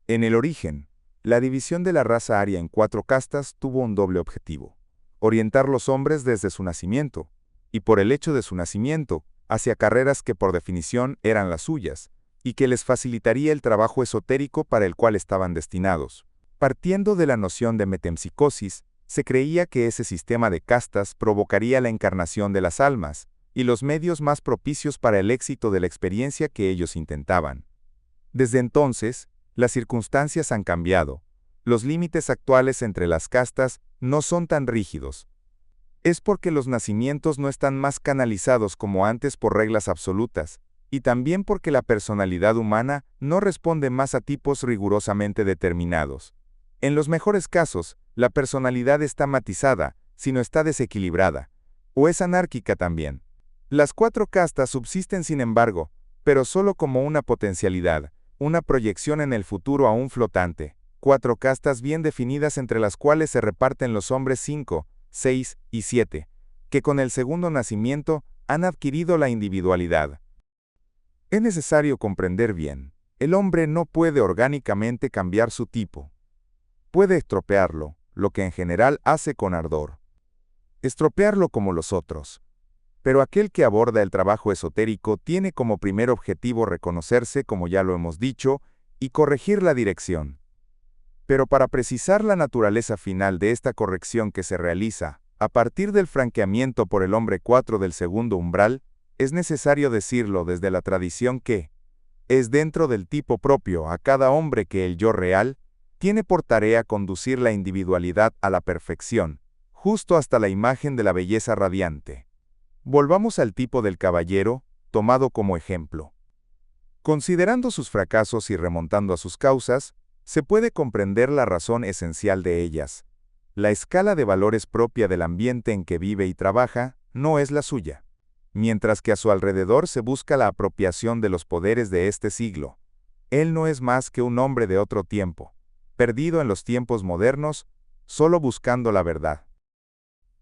En el origen, la división de la raza aria en 4 castas tuvo un doble objetivo: orientar los hombres desde su nacimiento, y por el hecho de su nacimiento, hacia carreras que por definición eran las suyas, y que les facilitaría el trabajo esotérico para el cual estaban destinados. Partiendo de la noción de metempsicosis, se creía que ese sistema de castas provocaría la encarnación de las almas, y los medios más propicios para el éxito de la experiencia que ellos intentaban. Desde entonces, las circunstancias han cambiado. Los límites actuales entre las castas no son tan rígidos. Es porque los nacimientos no están más canalizados como antes por reglas absolutas, y también porque la personalidad humana no responde más a tipos rigurosamente determinados. En los mejores casos, la personalidad está matizada, si no está desequilibrada, o es anárquica también. Las 4 castas subsisten sin embargo, pero solo como una potencialidad, una proyección en el futuro aún flotante. 4 castas bien definidas entre las cuales se reparten los hombres 5, 6 y 7, que con el segundo nacimiento han adquirido la individualidad. Es necesario comprender bien, el hombre no puede orgánicamente cambiar su tipo. Puede estropearlo, lo que en general hace con ardor. Estropearlo como los otros. Pero aquel que aborda el trabajo esotérico tiene como primer objetivo reconocerse, como ya lo hemos dicho, y corregir la dirección. Pero para precisar la naturaleza final de esta corrección que se realiza, a partir del franqueamiento por el hombre 4 del segundo umbral, es necesario decirlo desde la tradición que es dentro del tipo propio a cada hombre que el yo real tiene por tarea conducir la individualidad a la perfección, justo hasta la imagen de la belleza radiante. Volvamos al tipo del caballero, tomado como ejemplo. Considerando sus fracasos y remontando a sus causas, se puede comprender la razón esencial de ellas. La escala de valores propia del ambiente en que vive y trabaja no es la suya, mientras que a su alrededor se busca la apropiación de los poderes de este siglo. Él no es más que un hombre de otro tiempo, perdido en los tiempos modernos, solo buscando la verdad.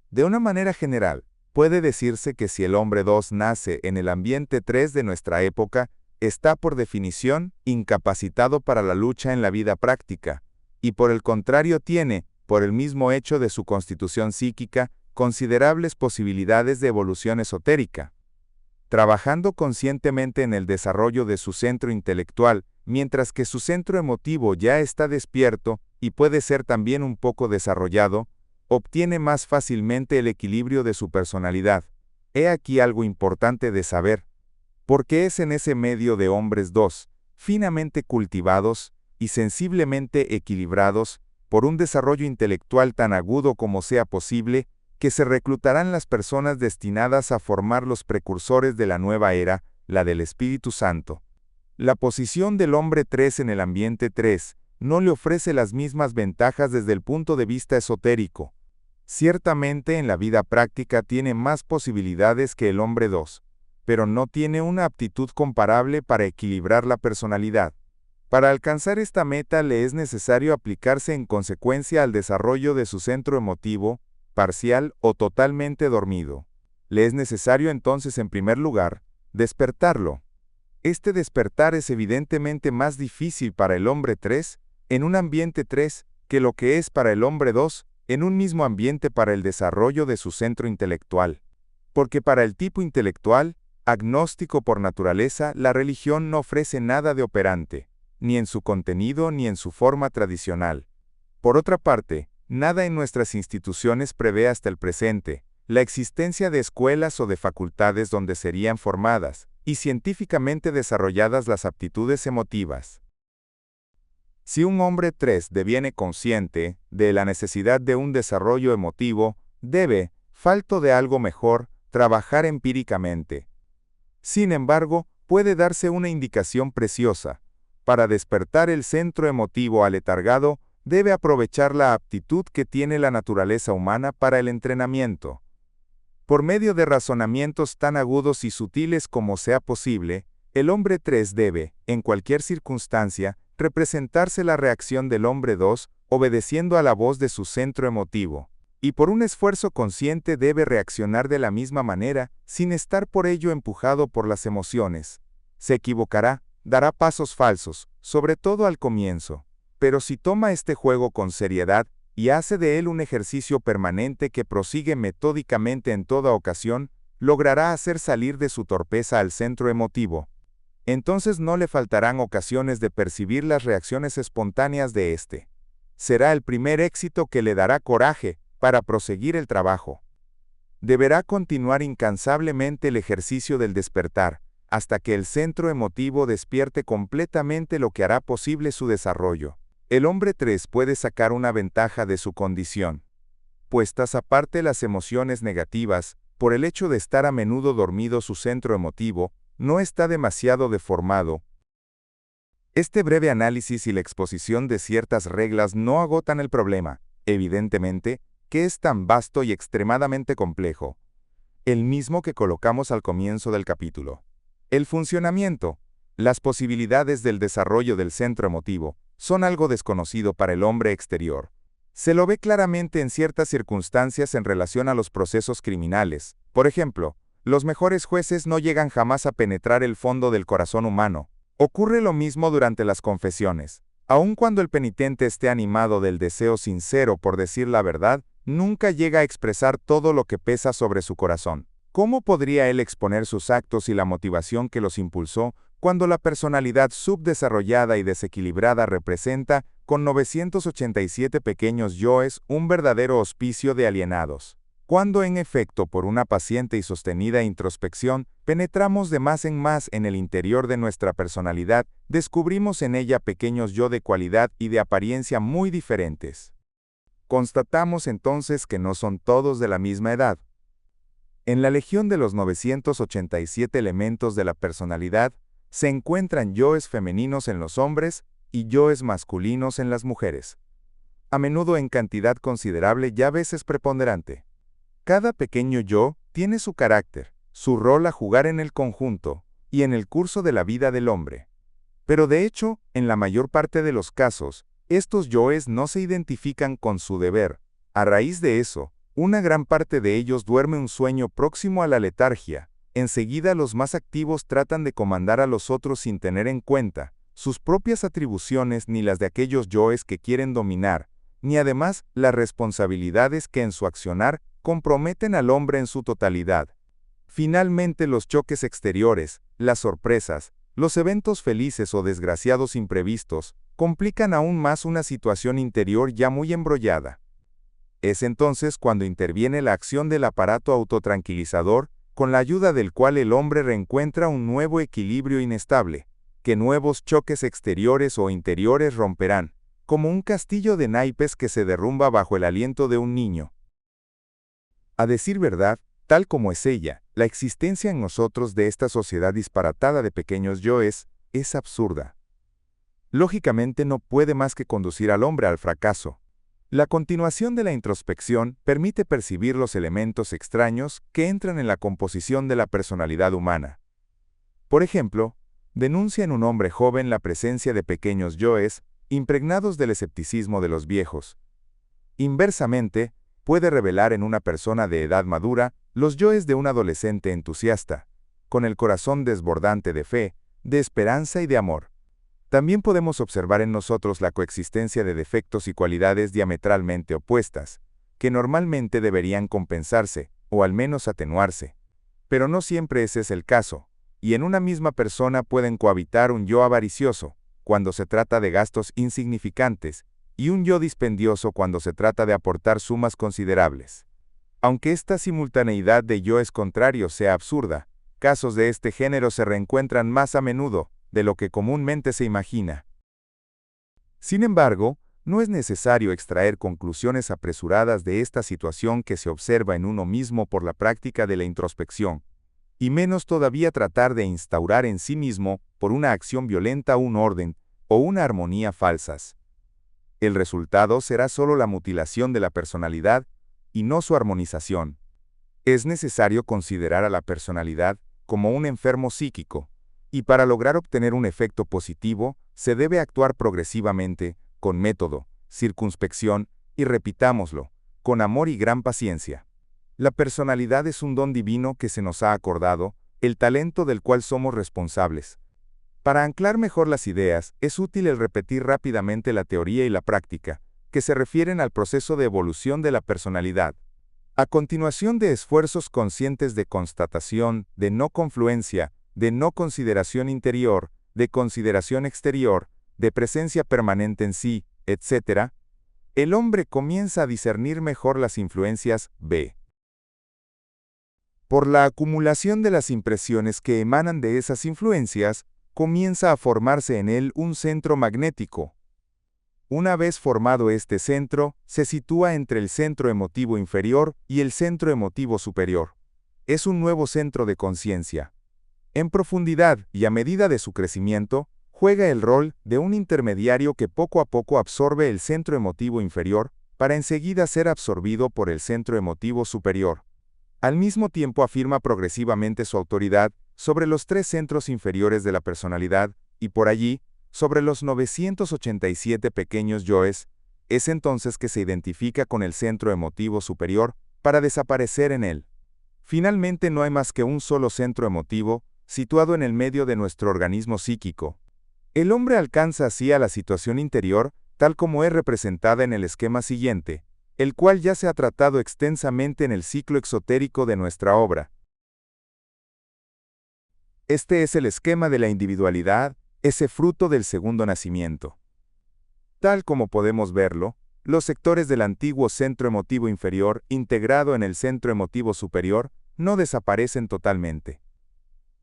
De una manera general, puede decirse que si el hombre 2 nace en el ambiente 3 de nuestra época, está por definición incapacitado para la lucha en la vida práctica, y por el contrario tiene, por el mismo hecho de su constitución psíquica, considerables posibilidades de evolución esotérica. Trabajando conscientemente en el desarrollo de su centro intelectual, mientras que su centro emotivo ya está despierto y puede ser también un poco desarrollado, obtiene más fácilmente el equilibrio de su personalidad. He aquí algo importante de saber, porque es en ese medio de hombres 2, finamente cultivados y sensiblemente equilibrados, por un desarrollo intelectual tan agudo como sea posible, que se reclutarán las personas destinadas a formar los precursores de la nueva era, la del Espíritu Santo. La posición del hombre 3 en el ambiente 3 no le ofrece las mismas ventajas desde el punto de vista esotérico. Ciertamente en la vida práctica tiene más posibilidades que el hombre 2, pero no tiene una aptitud comparable para equilibrar la personalidad. Para alcanzar esta meta le es necesario aplicarse en consecuencia al desarrollo de su centro emotivo, parcial o totalmente dormido. Le es necesario entonces, en primer lugar, despertarlo. Este despertar es evidentemente más difícil para el hombre 3, en un ambiente 3, que lo que es para el hombre 2, en un mismo ambiente para el desarrollo de su centro intelectual. Porque para el tipo intelectual, agnóstico por naturaleza, la religión no ofrece nada de operante, ni en su contenido ni en su forma tradicional. Por otra parte, nada en nuestras instituciones prevé hasta el presente la existencia de escuelas o de facultades donde serían formadas y científicamente desarrolladas las aptitudes emotivas. Si un hombre 3 deviene consciente de la necesidad de un desarrollo emotivo, debe, falto de algo mejor, trabajar empíricamente. Sin embargo, puede darse una indicación preciosa. Para despertar el centro emotivo aletargado, debe aprovechar la aptitud que tiene la naturaleza humana para el entrenamiento. Por medio de razonamientos tan agudos y sutiles como sea posible, el hombre 3 debe, en cualquier circunstancia, representarse la reacción del hombre 2, obedeciendo a la voz de su centro emotivo, y por un esfuerzo consciente debe reaccionar de la misma manera, sin estar por ello empujado por las emociones. Se equivocará, dará pasos falsos, sobre todo al comienzo, Pero si toma este juego con seriedad y hace de él un ejercicio permanente que prosigue metódicamente en toda ocasión, logrará hacer salir de su torpeza al centro emotivo. Entonces no le faltarán ocasiones de percibir las reacciones espontáneas de éste. Será el primer éxito que le dará coraje para proseguir el trabajo. Deberá continuar incansablemente el ejercicio del despertar, hasta que el centro emotivo despierte completamente, lo que hará posible su desarrollo. El hombre 3 puede sacar una ventaja de su condición. Puestas aparte las emociones negativas, por el hecho de estar a menudo dormido su centro emotivo, no está demasiado deformado. Este breve análisis y la exposición de ciertas reglas no agotan el problema, evidentemente, que es tan vasto y extremadamente complejo, el mismo que colocamos al comienzo del capítulo. El funcionamiento, las posibilidades del desarrollo del centro emotivo, son algo desconocido para el hombre exterior. Se lo ve claramente en ciertas circunstancias en relación a los procesos criminales. Por ejemplo, los mejores jueces no llegan jamás a penetrar el fondo del corazón humano. Ocurre lo mismo durante las confesiones. Aun cuando el penitente esté animado del deseo sincero por decir la verdad, nunca llega a expresar todo lo que pesa sobre su corazón. ¿Cómo podría él exponer sus actos y la motivación que los impulsó cuando la personalidad subdesarrollada y desequilibrada representa, con 987 pequeños yoes, un verdadero hospicio de alienados? Cuando en efecto, por una paciente y sostenida introspección, penetramos de más en el interior de nuestra personalidad, descubrimos en ella pequeños yo de cualidad y de apariencia muy diferentes. Constatamos entonces que no son todos de la misma edad. En la legión de los 987 elementos de la personalidad, se encuentran yoes femeninos en los hombres y yoes masculinos en las mujeres, a menudo en cantidad considerable y a veces preponderante. Cada pequeño yo tiene su carácter, su rol a jugar en el conjunto y en el curso de la vida del hombre. Pero de hecho, en la mayor parte de los casos, estos yoes no se identifican con su deber. A raíz de eso, una gran parte de ellos duerme un sueño próximo a la letargia. Enseguida los más activos tratan de comandar a los otros sin tener en cuenta sus propias atribuciones ni las de aquellos yoes que quieren dominar, ni además las responsabilidades que en su accionar comprometen al hombre en su totalidad. Finalmente los choques exteriores, las sorpresas, los eventos felices o desgraciados imprevistos, complican aún más una situación interior ya muy embrollada. Es entonces cuando interviene la acción del aparato autotranquilizador, con la ayuda del cual el hombre reencuentra un nuevo equilibrio inestable, que nuevos choques exteriores o interiores romperán, como un castillo de naipes que se derrumba bajo el aliento de un niño. A decir verdad, tal como es ella, la existencia en nosotros de esta sociedad disparatada de pequeños yoes es absurda. Lógicamente no puede más que conducir al hombre al fracaso. La continuación de la introspección permite percibir los elementos extraños que entran en la composición de la personalidad humana. Por ejemplo, denuncia en un hombre joven la presencia de pequeños yoes impregnados del escepticismo de los viejos. Inversamente, puede revelar en una persona de edad madura los yoes de un adolescente entusiasta, con el corazón desbordante de fe, de esperanza y de amor. También podemos observar en nosotros la coexistencia de defectos y cualidades diametralmente opuestas, que normalmente deberían compensarse, o al menos atenuarse. Pero no siempre ese es el caso, y en una misma persona pueden cohabitar un yo avaricioso, cuando se trata de gastos insignificantes, y un yo dispendioso cuando se trata de aportar sumas considerables. Aunque esta simultaneidad de yoes contrarios sea absurda, casos de este género se reencuentran más a menudo de lo que comúnmente se imagina. Sin embargo, no es necesario extraer conclusiones apresuradas de esta situación que se observa en uno mismo por la práctica de la introspección, y menos todavía tratar de instaurar en sí mismo, por una acción violenta, un orden o una armonía falsas. El resultado será solo la mutilación de la personalidad y no su armonización. Es necesario considerar a la personalidad como un enfermo psíquico, y para lograr obtener un efecto positivo, se debe actuar progresivamente, con método, circunspección, y repitámoslo, con amor y gran paciencia. La personalidad es un don divino que se nos ha acordado, el talento del cual somos responsables. Para anclar mejor las ideas, es útil el repetir rápidamente la teoría y la práctica, que se refieren al proceso de evolución de la personalidad. A continuación de esfuerzos conscientes de constatación, de no confluencia, de no consideración interior, de consideración exterior, de presencia permanente en sí, etc., el hombre comienza a discernir mejor las influencias B. Por la acumulación de las impresiones que emanan de esas influencias, comienza a formarse en él un centro magnético. Una vez formado este centro, se sitúa entre el centro emotivo inferior y el centro emotivo superior. Es un nuevo centro de conciencia. En profundidad y a medida de su crecimiento, juega el rol de un intermediario que poco a poco absorbe el centro emotivo inferior, para enseguida ser absorbido por el centro emotivo superior. Al mismo tiempo afirma progresivamente su autoridad sobre los tres centros inferiores de la personalidad, y por allí, sobre los 987 pequeños yoes. Es entonces que se identifica con el centro emotivo superior, para desaparecer en él. Finalmente no hay más que un solo centro emotivo, situado en el medio de nuestro organismo psíquico. El hombre alcanza así a la situación interior, tal como es representada en el esquema siguiente, el cual ya se ha tratado extensamente en el ciclo exotérico de nuestra obra. Este es el esquema de la individualidad, ese fruto del segundo nacimiento. Tal como podemos verlo, los sectores del antiguo centro emotivo inferior, integrado en el centro emotivo superior, no desaparecen totalmente.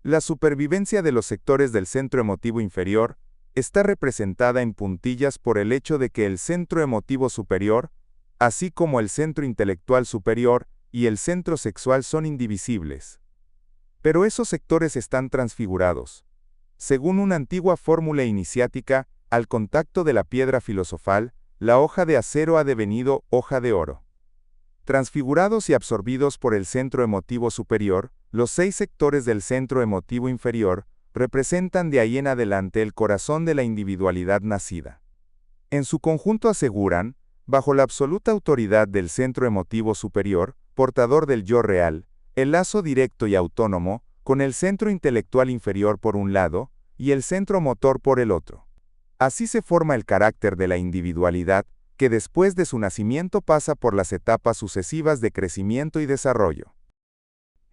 La supervivencia de los sectores del centro emotivo inferior está representada en puntillas por el hecho de que el centro emotivo superior, así como el centro intelectual superior y el centro sexual son indivisibles. Pero esos sectores están transfigurados. Según una antigua fórmula iniciática, al contacto de la piedra filosofal, la hoja de acero ha devenido hoja de oro. Transfigurados y absorbidos por el centro emotivo superior, los 6 sectores del centro emotivo inferior representan de ahí en adelante el corazón de la individualidad nacida. En su conjunto aseguran, bajo la absoluta autoridad del centro emotivo superior, portador del yo real, el lazo directo y autónomo, con el centro intelectual inferior por un lado, y el centro motor por el otro. Así se forma el carácter de la individualidad, que después de su nacimiento pasa por las etapas sucesivas de crecimiento y desarrollo.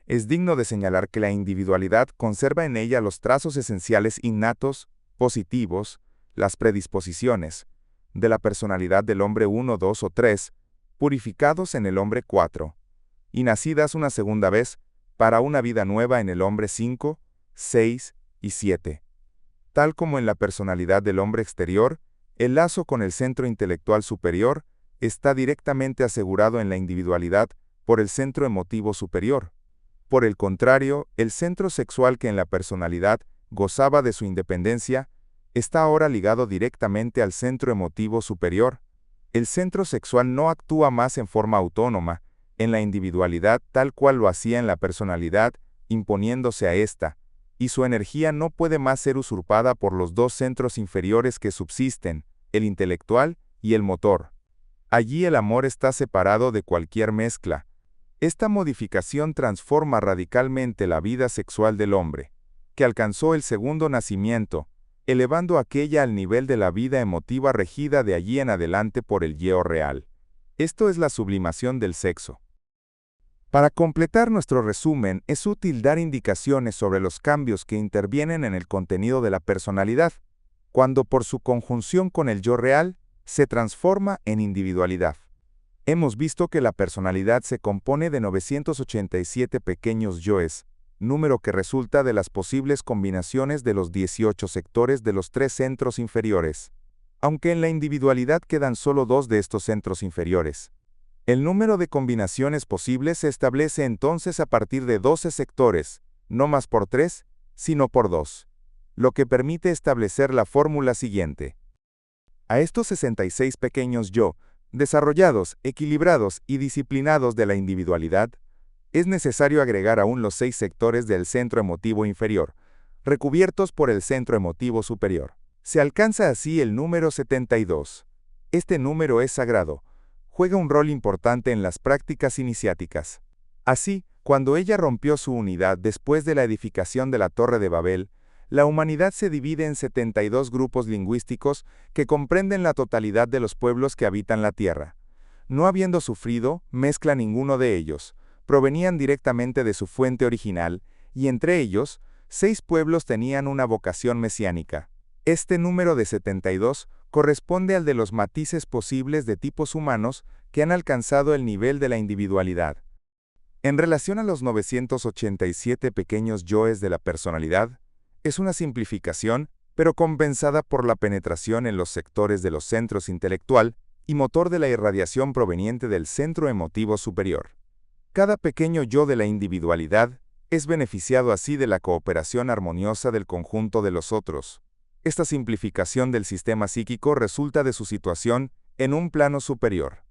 Es digno de señalar que la individualidad conserva en ella los trazos esenciales innatos, positivos, las predisposiciones, de la personalidad del hombre 1, 2 o 3, purificados en el hombre 4, y nacidas una segunda vez, para una vida nueva en el hombre 5, 6 y 7. Tal como en la personalidad del hombre exterior, el lazo con el centro intelectual superior está directamente asegurado en la individualidad por el centro emotivo superior. Por el contrario, el centro sexual que en la personalidad gozaba de su independencia, está ahora ligado directamente al centro emotivo superior. El centro sexual no actúa más en forma autónoma, en la individualidad tal cual lo hacía en la personalidad, imponiéndose a ésta, y su energía no puede más ser usurpada por los dos centros inferiores que subsisten, el intelectual y el motor. Allí el amor está separado de cualquier mezcla. Esta modificación transforma radicalmente la vida sexual del hombre, que alcanzó el segundo nacimiento, elevando aquella al nivel de la vida emotiva regida de allí en adelante por el yo real. Esto es la sublimación del sexo. Para completar nuestro resumen, es útil dar indicaciones sobre los cambios que intervienen en el contenido de la personalidad, cuando por su conjunción con el yo real, se transforma en individualidad. Hemos visto que la personalidad se compone de 987 pequeños yoes, número que resulta de las posibles combinaciones de los 18 sectores de los 3 centros inferiores, aunque en la individualidad quedan solo 2 de estos centros inferiores. El número de combinaciones posibles se establece entonces a partir de 12 sectores, no más por 3, sino por 2, lo que permite establecer la fórmula siguiente. A estos 66 pequeños yo, desarrollados, equilibrados y disciplinados de la individualidad, es necesario agregar aún los 6 sectores del centro emotivo inferior, recubiertos por el centro emotivo superior. Se alcanza así el número 72. Este número es sagrado, juega un rol importante en las prácticas iniciáticas. Así, cuando ella rompió su unidad después de la edificación de la Torre de Babel, La humanidad se divide en 72 grupos lingüísticos que comprenden la totalidad de los pueblos que habitan la Tierra. No habiendo sufrido mezcla ninguno de ellos, provenían directamente de su fuente original, y entre ellos, 6 pueblos tenían una vocación mesiánica. Este número de 72 corresponde al de los matices posibles de tipos humanos que han alcanzado el nivel de la individualidad. En relación a los 987 pequeños yoes de la personalidad, es una simplificación, pero compensada por la penetración en los sectores de los centros intelectual y motor de la irradiación proveniente del centro emotivo superior. Cada pequeño yo de la individualidad es beneficiado así de la cooperación armoniosa del conjunto de los otros. Esta simplificación del sistema psíquico resulta de su situación en un plano superior.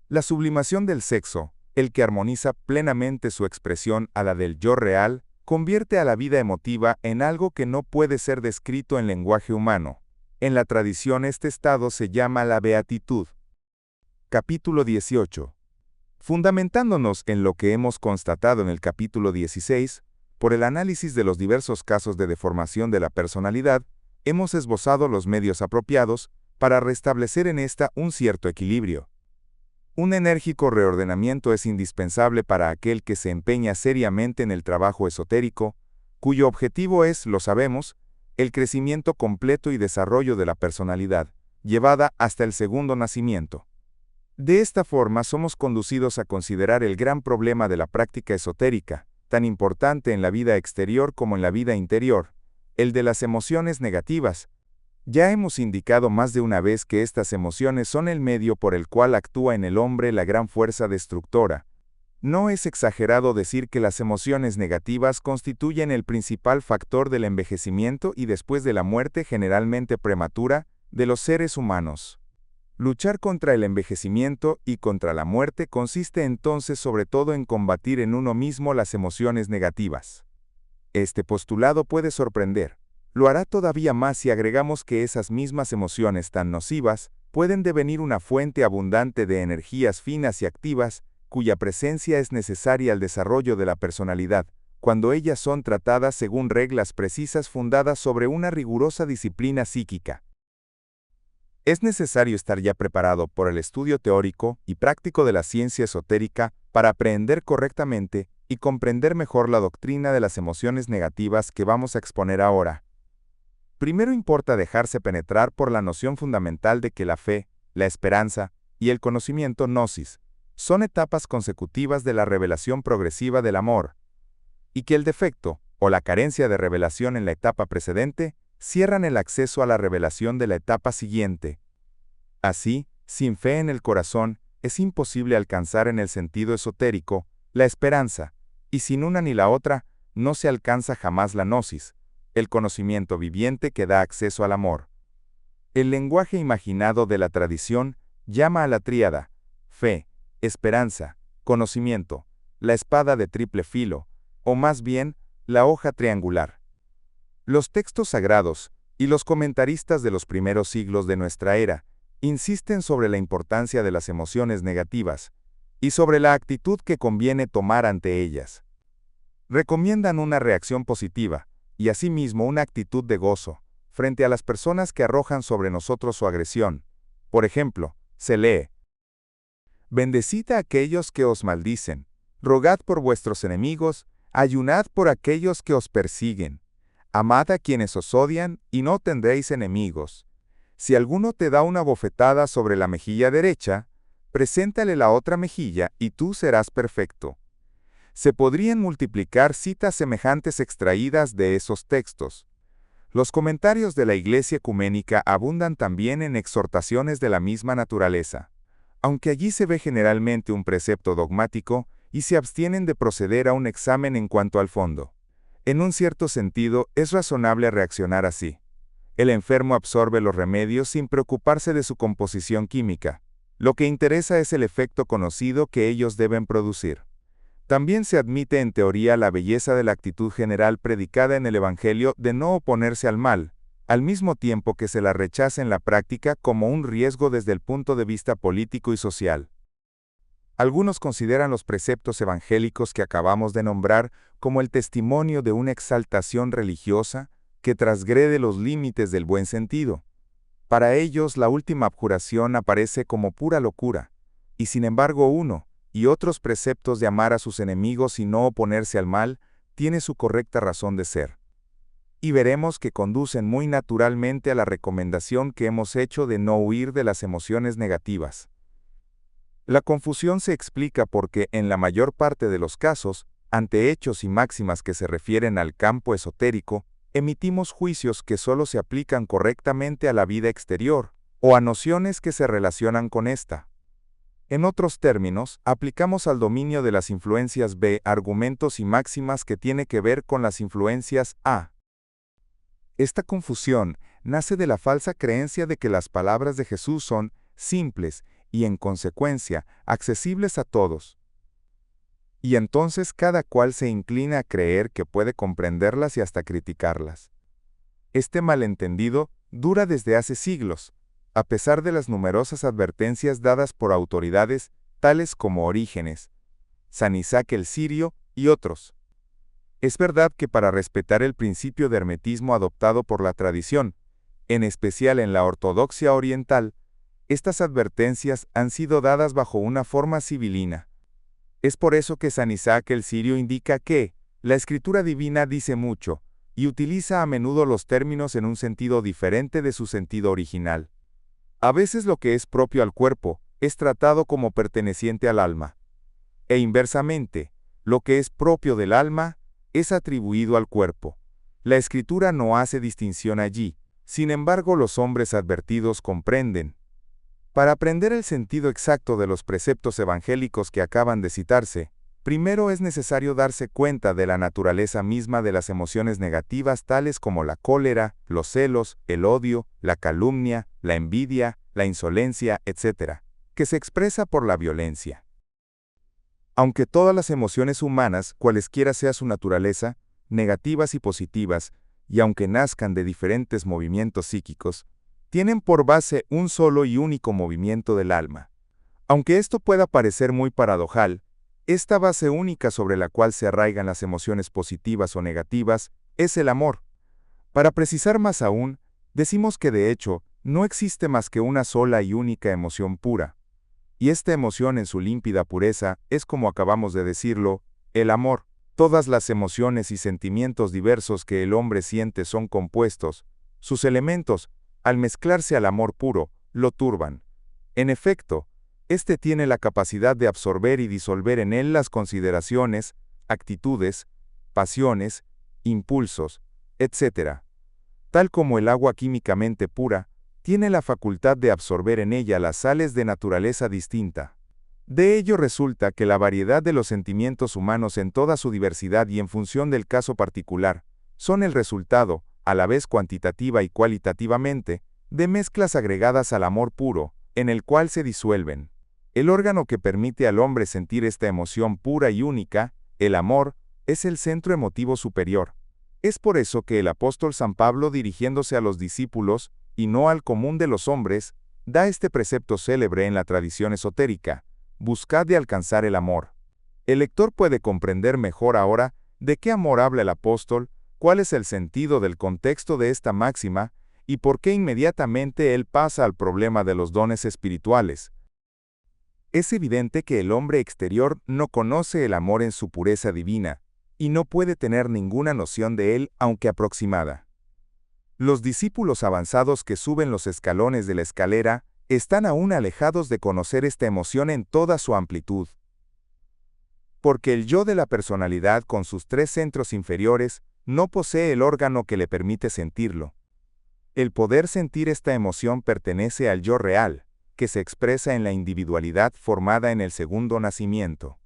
La sublimación del sexo, el que armoniza plenamente su expresión a la del yo real, convierte a la vida emotiva en algo que no puede ser descrito en lenguaje humano. En la tradición este estado se llama la beatitud. Capítulo 18. Fundamentándonos en lo que hemos constatado en el capítulo 16, por el análisis de los diversos casos de deformación de la personalidad, hemos esbozado los medios apropiados para restablecer en esta un cierto equilibrio. Un enérgico reordenamiento es indispensable para aquel que se empeña seriamente en el trabajo esotérico, cuyo objetivo es, lo sabemos, el crecimiento completo y desarrollo de la personalidad, llevada hasta el segundo nacimiento. De esta forma somos conducidos a considerar el gran problema de la práctica esotérica, tan importante en la vida exterior como en la vida interior, el de las emociones negativas. Ya hemos indicado más de una vez que estas emociones son el medio por el cual actúa en el hombre la gran fuerza destructora. No es exagerado decir que las emociones negativas constituyen el principal factor del envejecimiento y después de la muerte generalmente prematura de los seres humanos. Luchar contra el envejecimiento y contra la muerte consiste entonces sobre todo en combatir en uno mismo las emociones negativas. Este postulado puede sorprender. Lo hará todavía más si agregamos que esas mismas emociones tan nocivas pueden devenir una fuente abundante de energías finas y activas, cuya presencia es necesaria al desarrollo de la personalidad, cuando ellas son tratadas según reglas precisas fundadas sobre una rigurosa disciplina psíquica. Es necesario estar ya preparado por el estudio teórico y práctico de la ciencia esotérica para aprehender correctamente y comprender mejor la doctrina de las emociones negativas que vamos a exponer ahora. Primero importa dejarse penetrar por la noción fundamental de que la fe, la esperanza y el conocimiento gnosis son etapas consecutivas de la revelación progresiva del amor, y que el defecto o la carencia de revelación en la etapa precedente cierran el acceso a la revelación de la etapa siguiente. Así, sin fe en el corazón, es imposible alcanzar en el sentido esotérico la esperanza, y sin una ni la otra, no se alcanza jamás la gnosis, el conocimiento viviente que da acceso al amor. El lenguaje imaginado de la tradición llama a la tríada, fe, esperanza, conocimiento, la espada de triple filo, o más bien, la hoja triangular. Los textos sagrados y los comentaristas de los primeros siglos de nuestra era insisten sobre la importancia de las emociones negativas y sobre la actitud que conviene tomar ante ellas. Recomiendan una reacción positiva y asimismo una actitud de gozo frente a las personas que arrojan sobre nosotros su agresión. Por ejemplo, se lee: Bendecid a aquellos que os maldicen, rogad por vuestros enemigos, ayunad por aquellos que os persiguen. Amad a quienes os odian y no tendréis enemigos. Si alguno te da una bofetada sobre la mejilla derecha, preséntale la otra mejilla y tú serás perfecto. Se podrían multiplicar citas semejantes extraídas de esos textos. Los comentarios de la Iglesia ecuménica abundan también en exhortaciones de la misma naturaleza, aunque allí se ve generalmente un precepto dogmático y se abstienen de proceder a un examen en cuanto al fondo. En un cierto sentido, es razonable reaccionar así. El enfermo absorbe los remedios sin preocuparse de su composición química. Lo que interesa es el efecto conocido que ellos deben producir. También se admite en teoría la belleza de la actitud general predicada en el Evangelio de no oponerse al mal, al mismo tiempo que se la rechaza en la práctica como un riesgo desde el punto de vista político y social. Algunos consideran los preceptos evangélicos que acabamos de nombrar como el testimonio de una exaltación religiosa que transgrede los límites del buen sentido. Para ellos la última abjuración aparece como pura locura, y sin embargo uno y otros preceptos de amar a sus enemigos y no oponerse al mal tiene su correcta razón de ser. Y veremos que conducen muy naturalmente a la recomendación que hemos hecho de no huir de las emociones negativas. La confusión se explica porque, en la mayor parte de los casos, ante hechos y máximas que se refieren al campo esotérico, emitimos juicios que solo se aplican correctamente a la vida exterior, o a nociones que se relacionan con esta. En otros términos, aplicamos al dominio de las influencias B argumentos y máximas que tiene que ver con las influencias A. Esta confusión nace de la falsa creencia de que las palabras de Jesús son simples y, en consecuencia, accesibles a todos. Y entonces cada cual se inclina a creer que puede comprenderlas y hasta criticarlas. Este malentendido dura desde hace siglos, a pesar de las numerosas advertencias dadas por autoridades tales como Orígenes, San Isaac el Sirio y otros. Es verdad que para respetar el principio de hermetismo adoptado por la tradición, en especial en la ortodoxia oriental, estas advertencias han sido dadas bajo una forma sibilina. Es por eso que San Isaac el Sirio indica que la escritura divina dice mucho, y utiliza a menudo los términos en un sentido diferente de su sentido original. A veces lo que es propio al cuerpo es tratado como perteneciente al alma, e inversamente, lo que es propio del alma es atribuido al cuerpo. La escritura no hace distinción allí, sin embargo los hombres advertidos comprenden. Para aprender el sentido exacto de los preceptos evangélicos que acaban de citarse, primero es necesario darse cuenta de la naturaleza misma de las emociones negativas tales como la cólera, los celos, el odio, la calumnia, la envidia, la insolencia, etc., que se expresa por la violencia. Aunque todas las emociones humanas, cualesquiera sea su naturaleza, negativas y positivas, y aunque nazcan de diferentes movimientos psíquicos, tienen por base un solo y único movimiento del alma. Aunque esto pueda parecer muy paradojal, esta base única sobre la cual se arraigan las emociones positivas o negativas es el amor. Para precisar más aún, decimos que de hecho no existe más que una sola y única emoción pura. Y esta emoción en su límpida pureza es, como acabamos de decirlo, el amor. Todas las emociones y sentimientos diversos que el hombre siente son compuestos. Sus elementos, al mezclarse al amor puro, lo turban. En efecto, este tiene la capacidad de absorber y disolver en él las consideraciones, actitudes, pasiones, impulsos, etc. Tal como el agua químicamente pura, tiene la facultad de absorber en ella las sales de naturaleza distinta. De ello resulta que la variedad de los sentimientos humanos en toda su diversidad y en función del caso particular, son el resultado, a la vez cuantitativa y cualitativamente, de mezclas agregadas al amor puro, en el cual se disuelven. El órgano que permite al hombre sentir esta emoción pura y única, el amor, es el centro emotivo superior. Es por eso que el apóstol San Pablo, dirigiéndose a los discípulos, y no al común de los hombres, da este precepto célebre en la tradición esotérica: buscad de alcanzar el amor. El lector puede comprender mejor ahora de qué amor habla el apóstol, cuál es el sentido del contexto de esta máxima, y por qué inmediatamente él pasa al problema de los dones espirituales. Es evidente que el hombre exterior no conoce el amor en su pureza divina, y no puede tener ninguna noción de él, aunque aproximada. Los discípulos avanzados que suben los escalones de la escalera están aún alejados de conocer esta emoción en toda su amplitud. Porque el yo de la personalidad con sus tres centros inferiores no posee el órgano que le permite sentirlo. El poder sentir esta emoción pertenece al yo real, que se expresa en la individualidad formada en el segundo nacimiento.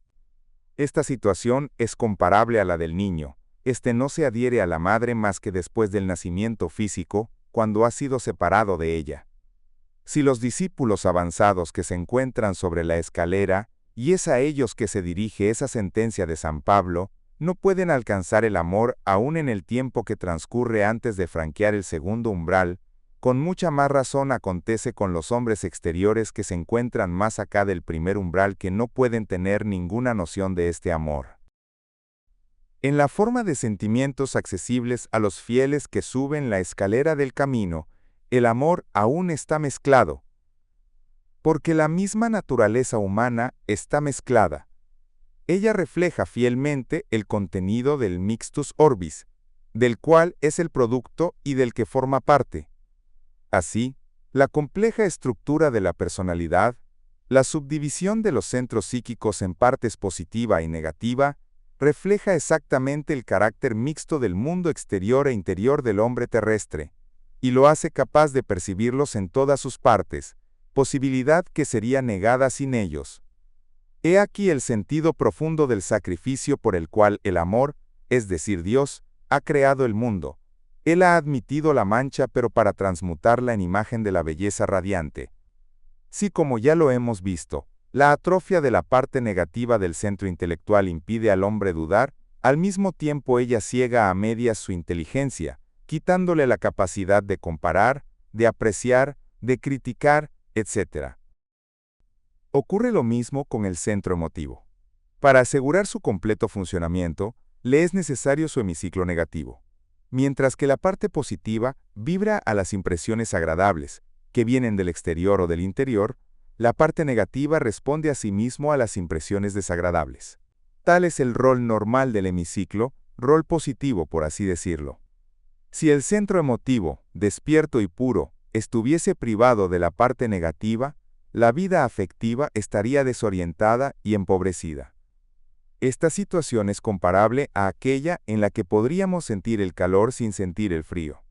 Esta situación es comparable a la del niño. Este no se adhiere a la madre más que después del nacimiento físico, cuando ha sido separado de ella. Si los discípulos avanzados que se encuentran sobre la escalera, y es a ellos que se dirige esa sentencia de San Pablo, no pueden alcanzar el amor aún en el tiempo que transcurre antes de franquear el segundo umbral, con mucha más razón acontece con los hombres exteriores que se encuentran más acá del primer umbral, que no pueden tener ninguna noción de este amor. En la forma de sentimientos accesibles a los fieles que suben la escalera del camino, el amor aún está mezclado, porque la misma naturaleza humana está mezclada. Ella refleja fielmente el contenido del mixtus orbis, del cual es el producto y del que forma parte. Así, la compleja estructura de la personalidad, la subdivisión de los centros psíquicos en partes positiva y negativa, refleja exactamente el carácter mixto del mundo exterior e interior del hombre terrestre, y lo hace capaz de percibirlos en todas sus partes, posibilidad que sería negada sin ellos. He aquí el sentido profundo del sacrificio por el cual el amor, es decir, Dios, ha creado el mundo. Él ha admitido la mancha pero para transmutarla en imagen de la belleza radiante. Si como ya lo hemos visto, la atrofia de la parte negativa del centro intelectual impide al hombre dudar, al mismo tiempo ella ciega a medias su inteligencia, quitándole la capacidad de comparar, de apreciar, de criticar, etc. Ocurre lo mismo con el centro emotivo. Para asegurar su completo funcionamiento, le es necesario su hemiciclo negativo. Mientras que la parte positiva vibra a las impresiones agradables, que vienen del exterior o del interior, la parte negativa responde a sí mismo a las impresiones desagradables. Tal es el rol normal del hemiciclo, rol positivo por así decirlo. Si el centro emotivo, despierto y puro, estuviese privado de la parte negativa, la vida afectiva estaría desorientada y empobrecida. Esta situación es comparable a aquella en la que podríamos sentir el calor sin sentir el frío.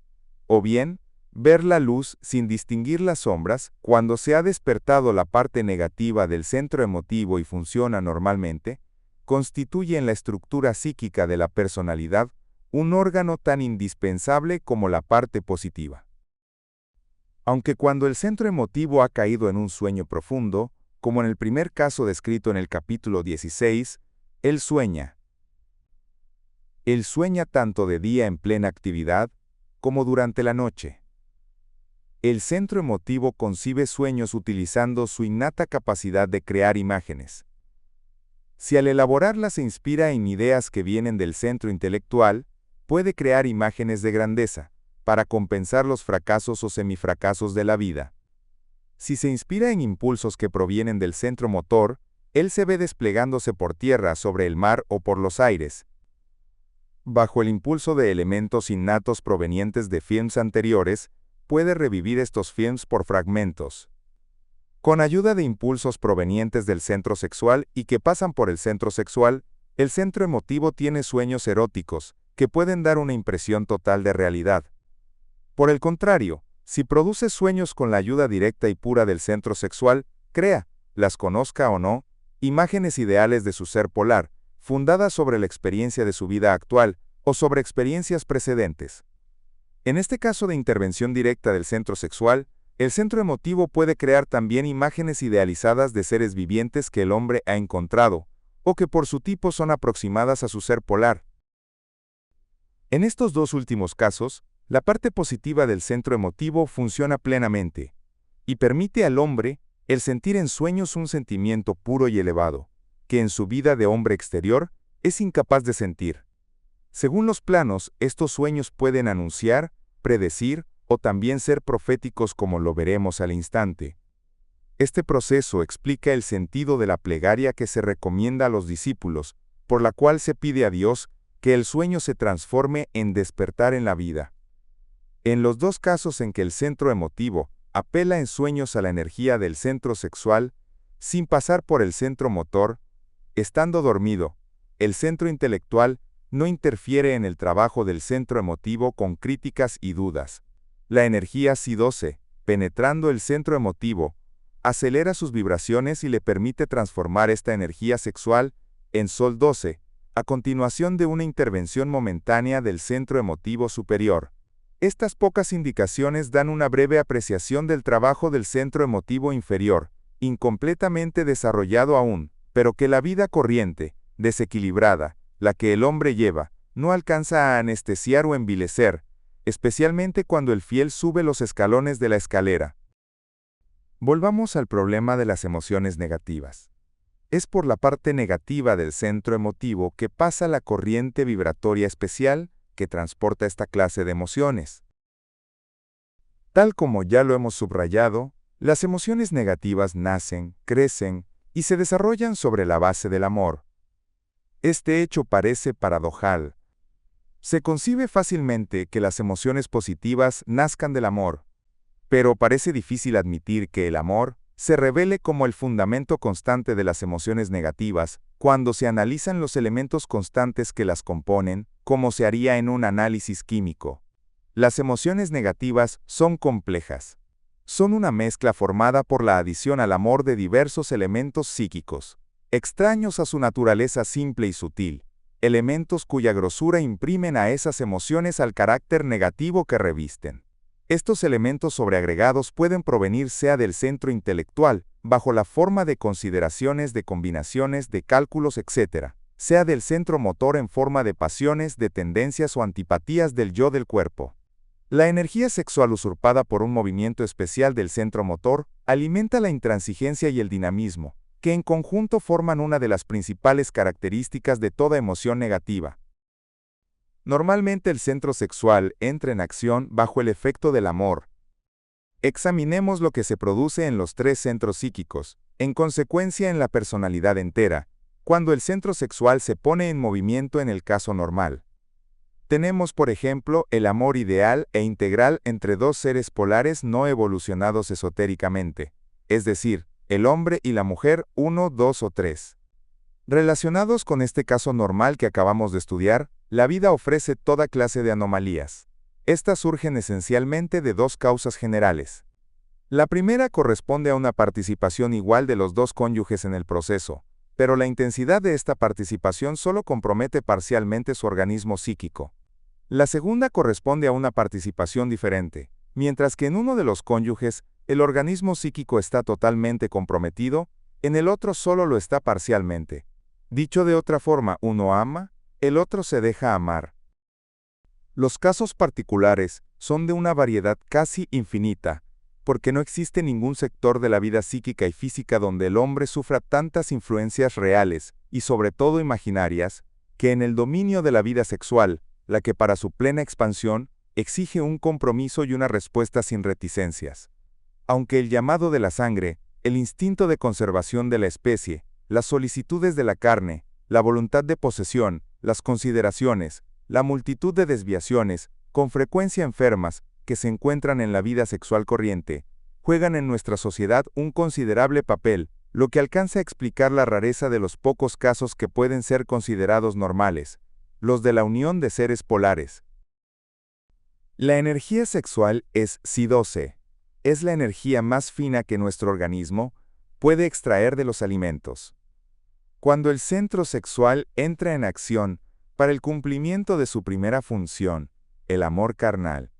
O bien, ver la luz sin distinguir las sombras cuando se ha despertado la parte negativa del centro emotivo y funciona normalmente, constituye en la estructura psíquica de la personalidad un órgano tan indispensable como la parte positiva. Aunque cuando el centro emotivo ha caído en un sueño profundo, como en el primer caso descrito en el capítulo 16, él sueña. Él sueña tanto de día en plena actividad como durante la noche. El centro emotivo concibe sueños utilizando su innata capacidad de crear imágenes. Si al elaborarlas se inspira en ideas que vienen del centro intelectual, puede crear imágenes de grandeza, para compensar los fracasos o semifracasos de la vida. Si se inspira en impulsos que provienen del centro motor, él se ve desplegándose por tierra, sobre el mar o por los aires. Bajo el impulso de elementos innatos provenientes de films anteriores, puede revivir estos films por fragmentos. Con ayuda de impulsos provenientes del centro sexual y que pasan por el centro sexual, el centro emotivo tiene sueños eróticos, que pueden dar una impresión total de realidad. Por el contrario, si produce sueños con la ayuda directa y pura del centro sexual, crea, las conozca o no, imágenes ideales de su ser polar, fundadas sobre la experiencia de su vida actual o sobre experiencias precedentes. En este caso de intervención directa del centro sexual, el centro emotivo puede crear también imágenes idealizadas de seres vivientes que el hombre ha encontrado, o que por su tipo son aproximadas a su ser polar. En estos dos últimos casos, la parte positiva del centro emotivo funciona plenamente, y permite al hombre el sentir en sueños un sentimiento puro y elevado, que en su vida de hombre exterior es incapaz de sentir. Según los planos, estos sueños pueden anunciar, predecir o también ser proféticos, como lo veremos al instante. Este proceso explica el sentido de la plegaria que se recomienda a los discípulos, por la cual se pide a Dios que el sueño se transforme en despertar en la vida. En los dos casos en que el centro emotivo apela en sueños a la energía del centro sexual, sin pasar por el centro motor, estando dormido, el centro intelectual no interfiere en el trabajo del centro emotivo con críticas y dudas. La energía Si-12, penetrando el centro emotivo, acelera sus vibraciones y le permite transformar esta energía sexual en Sol-12, a continuación de una intervención momentánea del centro emotivo superior. Estas pocas indicaciones dan una breve apreciación del trabajo del centro emotivo inferior, incompletamente desarrollado aún, pero que la vida corriente, desequilibrada, la que el hombre lleva, no alcanza a anestesiar o envilecer, especialmente cuando el fiel sube los escalones de la escalera. Volvamos al problema de las emociones negativas. Es por la parte negativa del centro emotivo que pasa la corriente vibratoria especial que transporta esta clase de emociones. Tal como ya lo hemos subrayado, las emociones negativas nacen, crecen y se desarrollan sobre la base del amor. Este hecho parece paradojal. Se concibe fácilmente que las emociones positivas nazcan del amor, pero parece difícil admitir que el amor se revele como el fundamento constante de las emociones negativas cuando se analizan los elementos constantes que las componen, como se haría en un análisis químico. Las emociones negativas son complejas. Son una mezcla formada por la adición al amor de diversos elementos psíquicos, extraños a su naturaleza simple y sutil, elementos cuya grosura imprimen a esas emociones al carácter negativo que revisten. Estos elementos sobreagregados pueden provenir sea del centro intelectual, bajo la forma de consideraciones, de combinaciones, de cálculos, etc., sea del centro motor en forma de pasiones, de tendencias o antipatías del yo del cuerpo. La energía sexual usurpada por un movimiento especial del centro motor alimenta la intransigencia y el dinamismo, que en conjunto forman una de las principales características de toda emoción negativa. Normalmente el centro sexual entra en acción bajo el efecto del amor. Examinemos lo que se produce en los tres centros psíquicos, en consecuencia en la personalidad entera, cuando el centro sexual se pone en movimiento en el caso normal. Tenemos, por ejemplo, el amor ideal e integral entre dos seres polares no evolucionados esotéricamente, es decir, el hombre y la mujer 1, 2 o 3. Relacionados con este caso normal que acabamos de estudiar, la vida ofrece toda clase de anomalías. Estas surgen esencialmente de dos causas generales. La primera corresponde a una participación igual de los dos cónyuges en el proceso, pero la intensidad de esta participación solo compromete parcialmente su organismo psíquico. La segunda corresponde a una participación diferente, mientras que en uno de los cónyuges el organismo psíquico está totalmente comprometido, en el otro solo lo está parcialmente. Dicho de otra forma, uno ama, el otro se deja amar. Los casos particulares son de una variedad casi infinita, porque no existe ningún sector de la vida psíquica y física donde el hombre sufra tantas influencias reales, y sobre todo imaginarias, que en el dominio de la vida sexual, la que para su plena expansión exige un compromiso y una respuesta sin reticencias. Aunque el llamado de la sangre, el instinto de conservación de la especie, las solicitudes de la carne, la voluntad de posesión, las consideraciones, la multitud de desviaciones, con frecuencia enfermas, que se encuentran en la vida sexual corriente, juegan en nuestra sociedad un considerable papel, lo que alcanza a explicar la rareza de los pocos casos que pueden ser considerados normales, los de la unión de seres polares. La energía sexual es Si-12. Es la energía más fina que nuestro organismo puede extraer de los alimentos. Cuando el centro sexual entra en acción para el cumplimiento de su primera función, el amor carnal,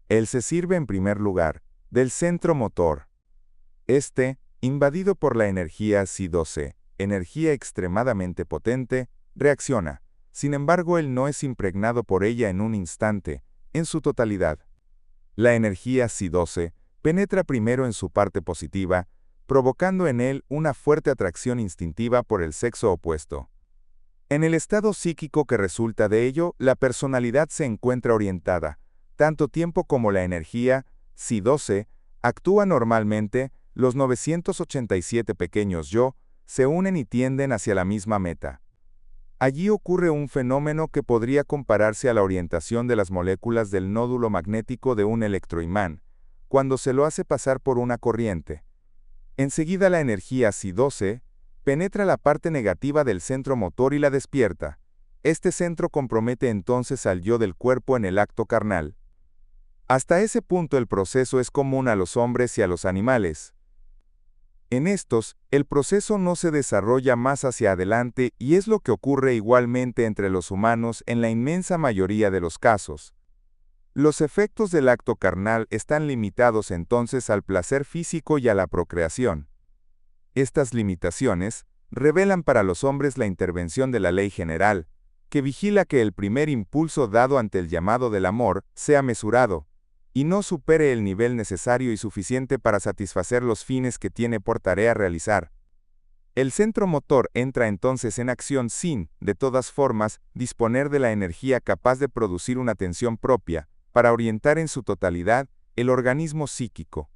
él se sirve en primer lugar del centro motor. Este, invadido por la energía Si-12, energía extremadamente potente, reacciona. Sin embargo, él no es impregnado por ella en un instante, en su totalidad. La energía Si-12 penetra primero en su parte positiva, provocando en él una fuerte atracción instintiva por el sexo opuesto. En el estado psíquico que resulta de ello, la personalidad se encuentra orientada, tanto tiempo como la energía Si-12 actúa normalmente, los 987 pequeños yo se unen y tienden hacia la misma meta. Allí ocurre un fenómeno que podría compararse a la orientación de las moléculas del nódulo magnético de un electroimán, cuando se lo hace pasar por una corriente. Enseguida la energía Si-12 penetra la parte negativa del centro motor y la despierta. Este centro compromete entonces al yo del cuerpo en el acto carnal. Hasta ese punto el proceso es común a los hombres y a los animales. En estos, el proceso no se desarrolla más hacia adelante y es lo que ocurre igualmente entre los humanos en la inmensa mayoría de los casos. Los efectos del acto carnal están limitados entonces al placer físico y a la procreación. Estas limitaciones revelan para los hombres la intervención de la ley general, que vigila que el primer impulso dado ante el llamado del amor sea mesurado, y no supere el nivel necesario y suficiente para satisfacer los fines que tiene por tarea realizar. El centro motor entra entonces en acción sin, de todas formas, disponer de la energía capaz de producir una tensión propia, para orientar en su totalidad el organismo psíquico.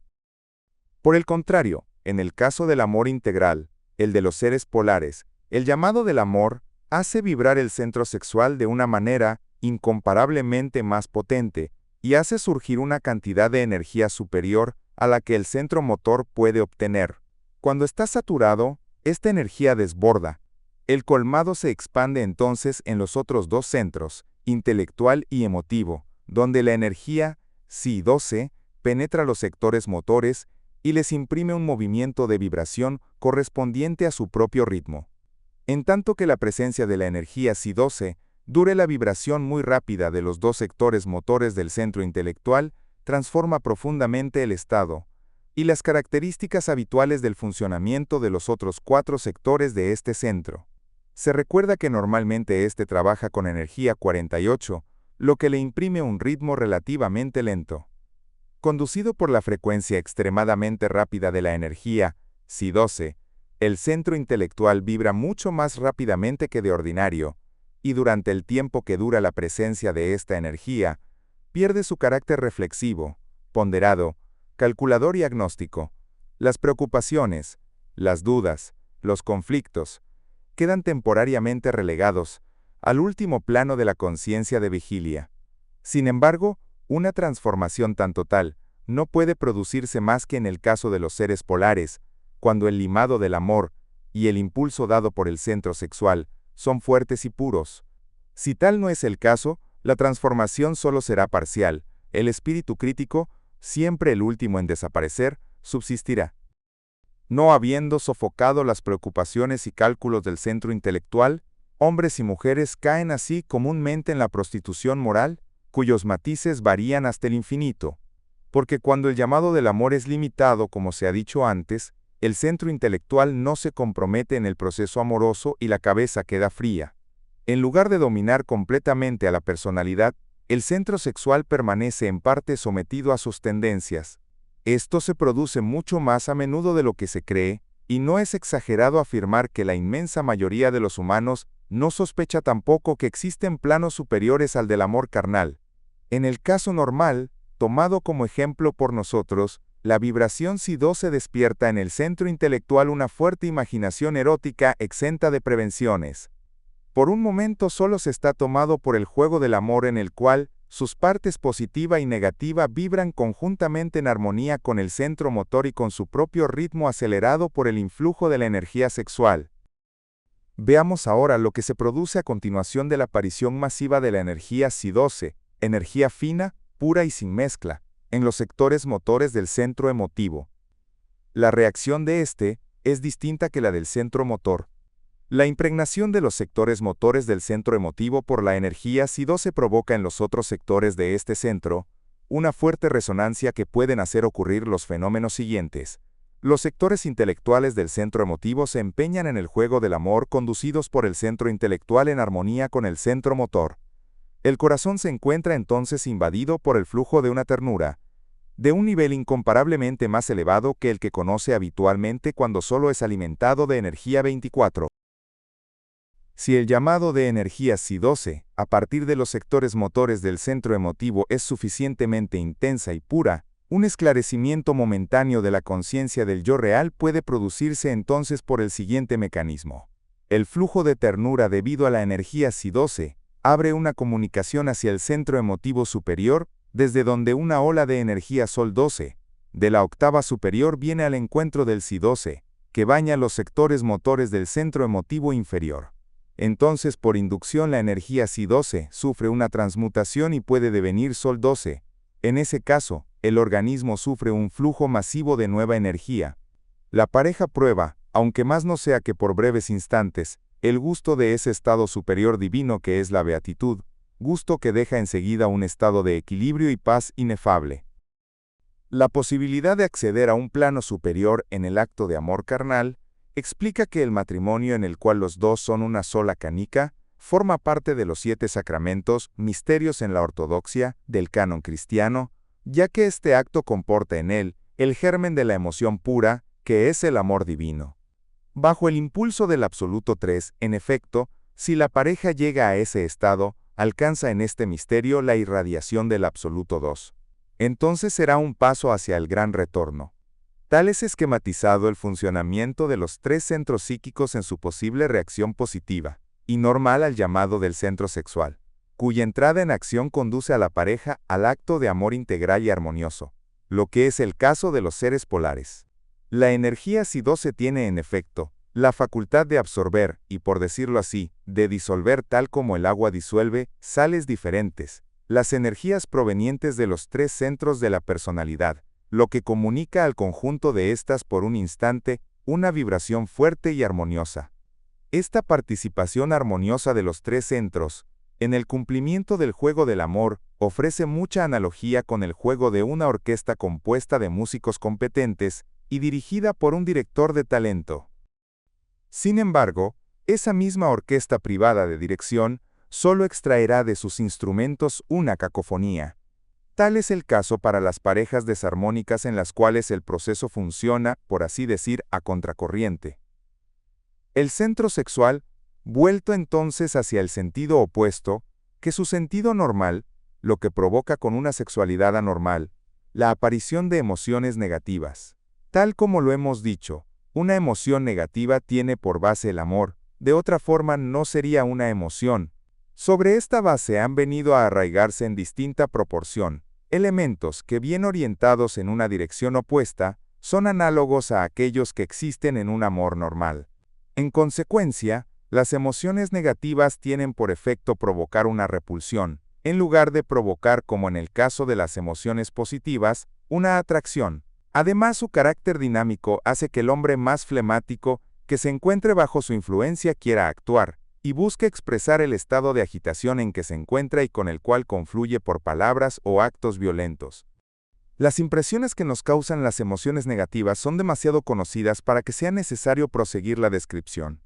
Por el contrario, en el caso del amor integral, el de los seres polares, el llamado del amor hace vibrar el centro sexual de una manera incomparablemente más potente y hace surgir una cantidad de energía superior a la que el centro motor puede obtener. Cuando está saturado, esta energía desborda. El colmado se expande entonces en los otros dos centros, intelectual y emotivo, donde la energía, Psi-12, penetra los sectores motores y les imprime un movimiento de vibración correspondiente a su propio ritmo. En tanto que la presencia de la energía Psi-12 dure la vibración muy rápida de los dos sectores motores del centro intelectual, transforma profundamente el estado y las características habituales del funcionamiento de los otros cuatro sectores de este centro. Se recuerda que normalmente este trabaja con energía 48, lo que le imprime un ritmo relativamente lento. Conducido por la frecuencia extremadamente rápida de la energía, Psi-12, el centro intelectual vibra mucho más rápidamente que de ordinario, y durante el tiempo que dura la presencia de esta energía, pierde su carácter reflexivo, ponderado, calculador y agnóstico. Las preocupaciones, las dudas, los conflictos, quedan temporariamente relegados al último plano de la conciencia de vigilia. Sin embargo, una transformación tan total no puede producirse más que en el caso de los seres polares, cuando el limado del amor y el impulso dado por el centro sexual son fuertes y puros. Si tal no es el caso, la transformación solo será parcial. El espíritu crítico, siempre el último en desaparecer, subsistirá. No habiendo sofocado las preocupaciones y cálculos del centro intelectual, hombres y mujeres caen así comúnmente en la prostitución moral, cuyos matices varían hasta el infinito, porque cuando el llamado del amor es limitado, como se ha dicho antes, el centro intelectual no se compromete en el proceso amoroso y la cabeza queda fría. En lugar de dominar completamente a la personalidad, el centro sexual permanece en parte sometido a sus tendencias. Esto se produce mucho más a menudo de lo que se cree, y no es exagerado afirmar que la inmensa mayoría de los humanos no sospecha tampoco que existen planos superiores al del amor carnal. En el caso normal, tomado como ejemplo por nosotros, la vibración Psi-12 despierta en el centro intelectual una fuerte imaginación erótica exenta de prevenciones. Por un momento solo se está tomado por el juego del amor en el cual sus partes positiva y negativa vibran conjuntamente en armonía con el centro motor y con su propio ritmo acelerado por el influjo de la energía sexual. Veamos ahora lo que se produce a continuación de la aparición masiva de la energía Psi-12, energía fina, pura y sin mezcla, en los sectores motores del centro emotivo. La reacción de este es distinta que la del centro motor. La impregnación de los sectores motores del centro emotivo por la energía Psi-12 provoca en los otros sectores de este centro una fuerte resonancia que pueden hacer ocurrir los fenómenos siguientes. Los sectores intelectuales del centro emotivo se empeñan en el juego del amor conducidos por el centro intelectual en armonía con el centro motor. El corazón se encuentra entonces invadido por el flujo de una ternura, de un nivel incomparablemente más elevado que el que conoce habitualmente cuando solo es alimentado de energía 24. Si el llamado de energía Psi-12, a partir de los sectores motores del centro emotivo es suficientemente intensa y pura, un esclarecimiento momentáneo de la conciencia del yo real puede producirse entonces por el siguiente mecanismo. El flujo de ternura debido a la energía Psi-12 abre una comunicación hacia el centro emotivo superior, desde donde una ola de energía Sol-12, de la octava superior viene al encuentro del Psi-12, que baña los sectores motores del centro emotivo inferior. Entonces, por inducción, la energía Psi-12 sufre una transmutación y puede devenir Sol-12. En ese caso, el organismo sufre un flujo masivo de nueva energía. La pareja prueba, aunque más no sea que por breves instantes, el gusto de ese estado superior divino que es la beatitud, gusto que deja enseguida un estado de equilibrio y paz inefable. La posibilidad de acceder a un plano superior en el acto de amor carnal explica que el matrimonio en el cual los dos son una sola canica forma parte de los 7 sacramentos, misterios en la ortodoxia, del canon cristiano, ya que este acto comporta en él el germen de la emoción pura, que es el amor divino. Bajo el impulso del absoluto 3, en efecto, si la pareja llega a ese estado, alcanza en este misterio la irradiación del absoluto 2. Entonces será un paso hacia el gran retorno. Tal es esquematizado el funcionamiento de los tres centros psíquicos en su posible reacción positiva y normal al llamado del centro sexual, cuya entrada en acción conduce a la pareja al acto de amor integral y armonioso, lo que es el caso de los seres polares. La energía Si-12 tiene en efecto la facultad de absorber y, por decirlo así, de disolver tal como el agua disuelve sales diferentes, las energías provenientes de los tres centros de la personalidad, lo que comunica al conjunto de estas por un instante una vibración fuerte y armoniosa. Esta participación armoniosa de los tres centros, en el cumplimiento del juego del amor, ofrece mucha analogía con el juego de una orquesta compuesta de músicos competentes y dirigida por un director de talento. Sin embargo, esa misma orquesta privada de dirección solo extraerá de sus instrumentos una cacofonía. Tal es el caso para las parejas desarmónicas en las cuales el proceso funciona, por así decir, a contracorriente. El centro sexual, vuelto entonces hacia el sentido opuesto, que su sentido normal, lo que provoca con una sexualidad anormal, la aparición de emociones negativas. Tal como lo hemos dicho, una emoción negativa tiene por base el amor, de otra forma no sería una emoción. Sobre esta base han venido a arraigarse en distinta proporción elementos que, bien orientados en una dirección opuesta, son análogos a aquellos que existen en un amor normal. En consecuencia, las emociones negativas tienen por efecto provocar una repulsión, en lugar de provocar, como en el caso de las emociones positivas, una atracción. Además, su carácter dinámico hace que el hombre más flemático que se encuentre bajo su influencia quiera actuar, y busque expresar el estado de agitación en que se encuentra y con el cual confluye por palabras o actos violentos. Las impresiones que nos causan las emociones negativas son demasiado conocidas para que sea necesario proseguir la descripción.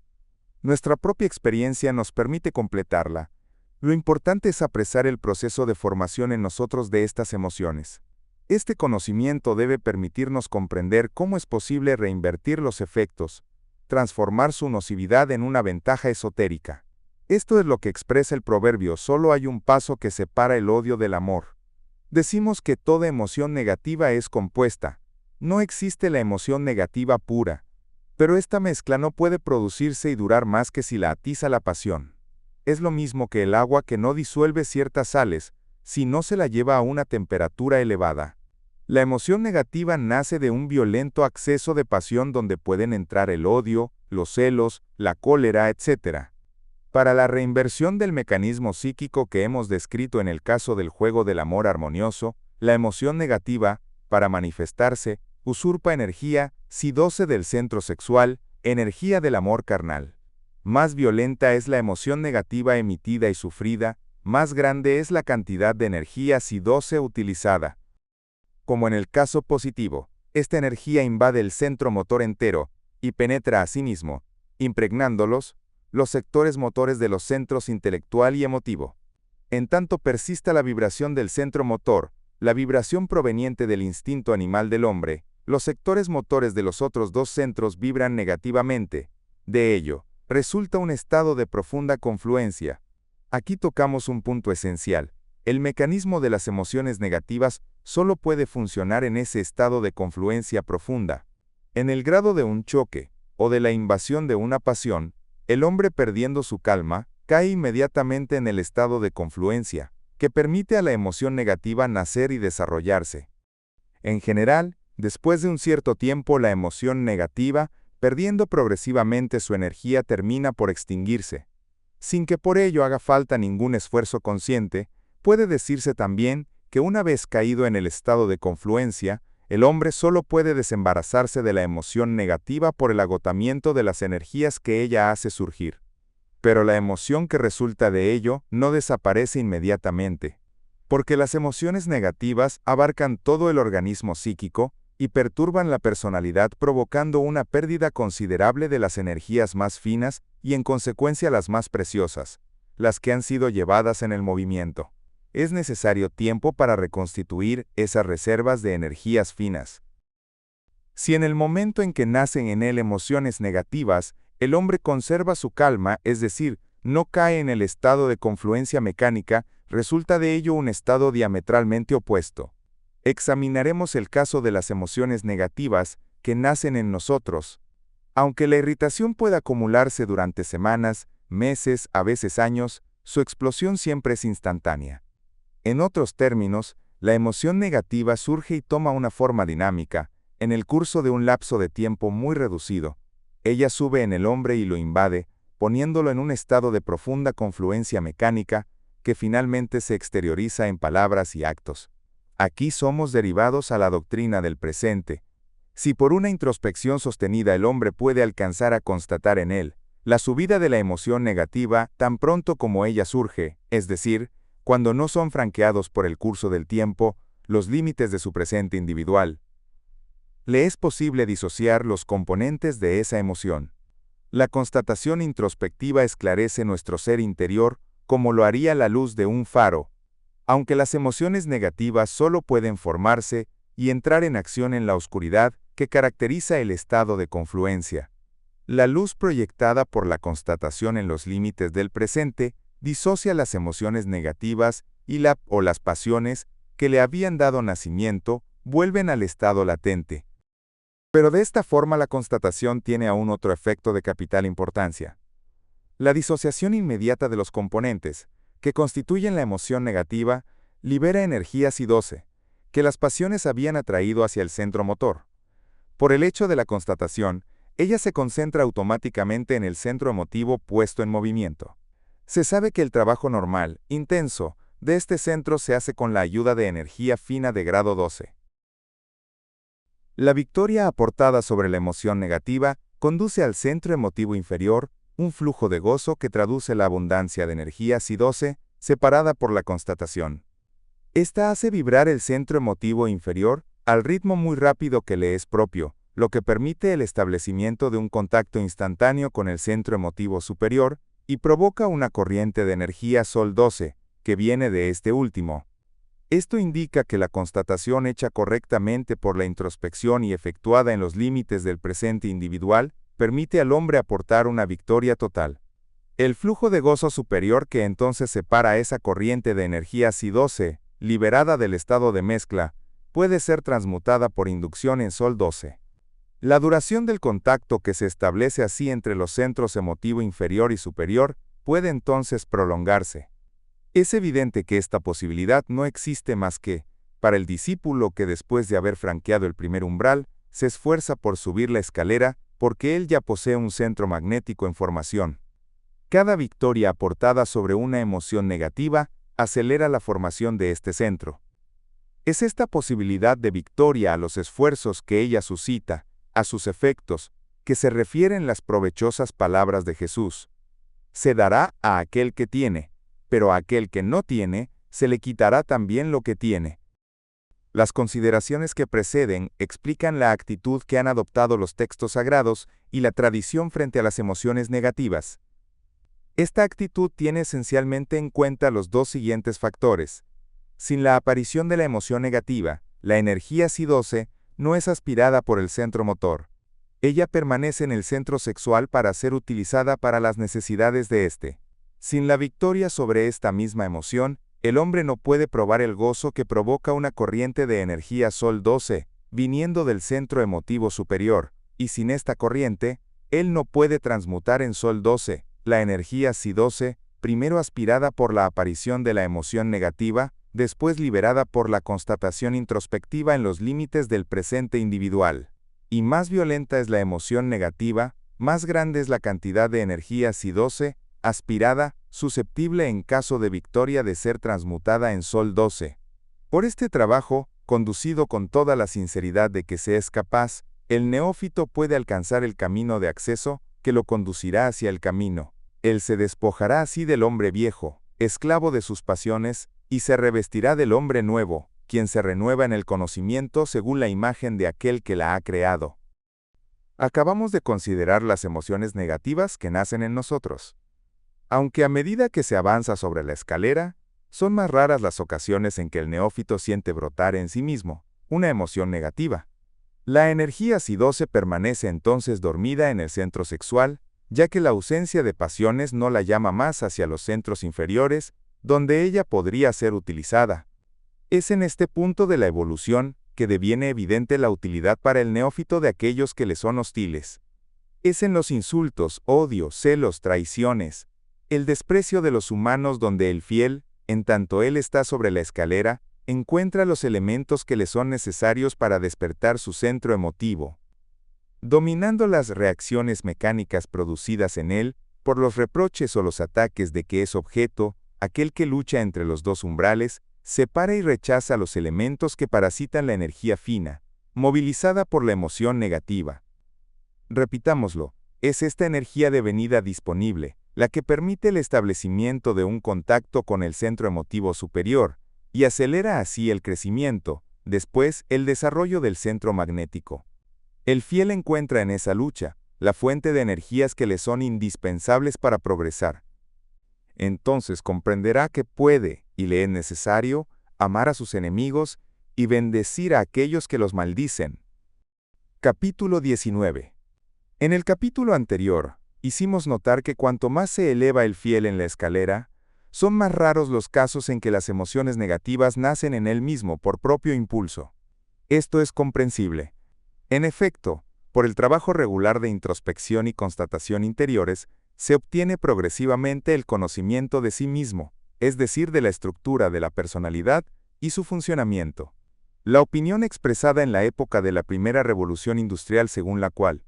Nuestra propia experiencia nos permite completarla. Lo importante es apresar el proceso de formación en nosotros de estas emociones. Este conocimiento debe permitirnos comprender cómo es posible reinvertir los efectos, transformar su nocividad en una ventaja esotérica. Esto es lo que expresa el proverbio: solo hay un paso que separa el odio del amor. Decimos que toda emoción negativa es compuesta. No existe la emoción negativa pura, pero esta mezcla no puede producirse y durar más que si la atiza la pasión. Es lo mismo que el agua que no disuelve ciertas sales, si no se la lleva a una temperatura elevada. La emoción negativa nace de un violento acceso de pasión donde pueden entrar el odio, los celos, la cólera, etc. Para la reinversión del mecanismo psíquico que hemos descrito en el caso del juego del amor armonioso, la emoción negativa, para manifestarse, usurpa energía, Si-12 del centro sexual, energía del amor carnal. Más violenta es la emoción negativa emitida y sufrida, más grande es la cantidad de energía Si-12 utilizada. Como en el caso positivo, esta energía invade el centro motor entero y penetra asimismo, impregnándolos, los sectores motores de los centros intelectual y emotivo. En tanto persista la vibración del centro motor, la vibración proveniente del instinto animal del hombre, los sectores motores de los otros dos centros vibran negativamente. De ello, resulta un estado de profunda confluencia. Aquí tocamos un punto esencial. El mecanismo de las emociones negativas solo puede funcionar en ese estado de confluencia profunda. En el grado de un choque, o de la invasión de una pasión, el hombre, perdiendo su calma, cae inmediatamente en el estado de confluencia, que permite a la emoción negativa nacer y desarrollarse. En general, después de un cierto tiempo, la emoción negativa, perdiendo progresivamente su energía, termina por extinguirse. Sin que por ello haga falta ningún esfuerzo consciente, puede decirse también que una vez caído en el estado de confluencia, el hombre solo puede desembarazarse de la emoción negativa por el agotamiento de las energías que ella hace surgir. Pero la emoción que resulta de ello no desaparece inmediatamente, porque las emociones negativas abarcan todo el organismo psíquico y perturban la personalidad, provocando una pérdida considerable de las energías más finas y en consecuencia las más preciosas, las que han sido llevadas en el movimiento. Es necesario tiempo para reconstituir esas reservas de energías finas. Si en el momento en que nacen en él emociones negativas, el hombre conserva su calma, es decir, no cae en el estado de confluencia mecánica, resulta de ello un estado diametralmente opuesto. Examinaremos el caso de las emociones negativas que nacen en nosotros. Aunque la irritación pueda acumularse durante semanas, meses, a veces años, su explosión siempre es instantánea. En otros términos, la emoción negativa surge y toma una forma dinámica, en el curso de un lapso de tiempo muy reducido. Ella sube en el hombre y lo invade, poniéndolo en un estado de profunda confluencia mecánica, que finalmente se exterioriza en palabras y actos. Aquí somos derivados a la doctrina del presente. Si por una introspección sostenida el hombre puede alcanzar a constatar en él la subida de la emoción negativa tan pronto como ella surge, es decir, cuando no son franqueados por el curso del tiempo los límites de su presente individual, le es posible disociar los componentes de esa emoción. La constatación introspectiva esclarece nuestro ser interior como lo haría la luz de un faro, aunque las emociones negativas solo pueden formarse y entrar en acción en la oscuridad que caracteriza el estado de confluencia. La luz proyectada por la constatación en los límites del presente disocia las emociones negativas y las pasiones que le habían dado nacimiento vuelven al estado latente. Pero de esta forma la constatación tiene aún otro efecto de capital importancia. La disociación inmediata de los componentes, que constituyen la emoción negativa, libera energía Si-12, que las pasiones habían atraído hacia el centro motor. Por el hecho de la constatación, ella se concentra automáticamente en el centro emotivo puesto en movimiento. Se sabe que el trabajo normal, intenso, de este centro se hace con la ayuda de energía fina de grado 12. La victoria aportada sobre la emoción negativa conduce al centro emotivo inferior un flujo de gozo que traduce la abundancia de energía Si-12 separada por la constatación. Esta hace vibrar el centro emotivo inferior al ritmo muy rápido que le es propio, lo que permite el establecimiento de un contacto instantáneo con el centro emotivo superior y provoca una corriente de energía Sol-12, que viene de este último. Esto indica que la constatación hecha correctamente por la introspección y efectuada en los límites del presente individual permite al hombre aportar una victoria total. El flujo de gozo superior que entonces separa esa corriente de energía Si-12, liberada del estado de mezcla, puede ser transmutada por inducción en Sol-12. La duración del contacto que se establece así entre los centros emotivo inferior y superior puede entonces prolongarse. Es evidente que esta posibilidad no existe más que para el discípulo que después de haber franqueado el primer umbral, se esfuerza por subir la escalera porque él ya posee un centro magnético en formación. Cada victoria aportada sobre una emoción negativa acelera la formación de este centro. Es esta posibilidad de victoria a los esfuerzos que ella suscita, a sus efectos, que se refieren las provechosas palabras de Jesús. Se dará a aquel que tiene, pero a aquel que no tiene, se le quitará también lo que tiene. Las consideraciones que preceden explican la actitud que han adoptado los textos sagrados y la tradición frente a las emociones negativas. Esta actitud tiene esencialmente en cuenta los dos siguientes factores. Sin la aparición de la emoción negativa, la energía Si-12 no es aspirada por el centro motor. Ella permanece en el centro sexual para ser utilizada para las necesidades de éste. Sin la victoria sobre esta misma emoción, el hombre no puede probar el gozo que provoca una corriente de energía Sol-12, viniendo del centro emotivo superior, y sin esta corriente, él no puede transmutar en Sol-12, la energía Si-12, primero aspirada por la aparición de la emoción negativa, después liberada por la constatación introspectiva en los límites del presente individual. Y más violenta es la emoción negativa, más grande es la cantidad de energía Si-12, aspirada, susceptible en caso de victoria de ser transmutada en Sol-12. Por este trabajo, conducido con toda la sinceridad de que se es capaz, el neófito puede alcanzar el camino de acceso que lo conducirá hacia el camino. Él se despojará así del hombre viejo, esclavo de sus pasiones, y se revestirá del hombre nuevo, quien se renueva en el conocimiento según la imagen de aquel que la ha creado. Acabamos de considerar las emociones negativas que nacen en nosotros. Aunque a medida que se avanza sobre la escalera, son más raras las ocasiones en que el neófito siente brotar en sí mismo una emoción negativa. La energía C12 permanece entonces dormida en el centro sexual, ya que la ausencia de pasiones no la llama más hacia los centros inferiores, donde ella podría ser utilizada. Es en este punto de la evolución que deviene evidente la utilidad para el neófito de aquellos que le son hostiles. Es en los insultos, odios, celos, traiciones, el desprecio de los humanos donde el fiel, en tanto él está sobre la escalera, encuentra los elementos que le son necesarios para despertar su centro emotivo. Dominando las reacciones mecánicas producidas en él por los reproches o los ataques de que es objeto, aquel que lucha entre los dos umbrales, separa y rechaza los elementos que parasitan la energía fina, movilizada por la emoción negativa. Repitámoslo, es esta energía devenida disponible, la que permite el establecimiento de un contacto con el centro emotivo superior, y acelera así el crecimiento, después el desarrollo del centro magnético. El fiel encuentra en esa lucha la fuente de energías que le son indispensables para progresar. Entonces comprenderá que puede, y le es necesario, amar a sus enemigos y bendecir a aquellos que los maldicen. Capítulo 19. En el capítulo anterior, hicimos notar que cuanto más se eleva el fiel en la escalera, son más raros los casos en que las emociones negativas nacen en él mismo por propio impulso. Esto es comprensible. En efecto, por el trabajo regular de introspección y constatación interiores, se obtiene progresivamente el conocimiento de sí mismo, es decir, de la estructura de la personalidad y su funcionamiento. La opinión expresada en la época de la primera revolución industrial según la cual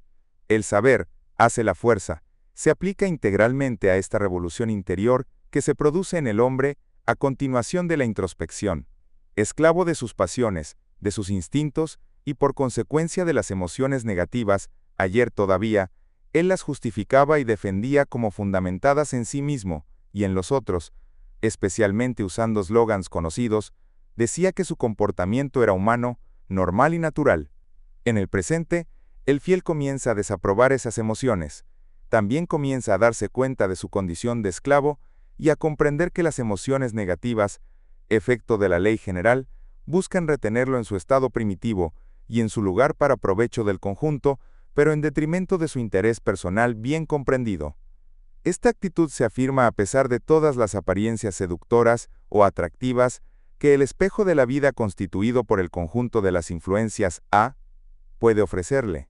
el saber hace la fuerza, se aplica integralmente a esta revolución interior que se produce en el hombre a continuación de la introspección, esclavo de sus pasiones, de sus instintos y por consecuencia de las emociones negativas. Ayer todavía, él las justificaba y defendía como fundamentadas en sí mismo y en los otros, especialmente usando slogans conocidos, decía que su comportamiento era humano, normal y natural. En el presente, el fiel comienza a desaprobar esas emociones, también comienza a darse cuenta de su condición de esclavo y a comprender que las emociones negativas, efecto de la ley general, buscan retenerlo en su estado primitivo y en su lugar para provecho del conjunto, pero en detrimento de su interés personal bien comprendido. Esta actitud se afirma a pesar de todas las apariencias seductoras o atractivas que el espejo de la vida constituido por el conjunto de las influencias A puede ofrecerle.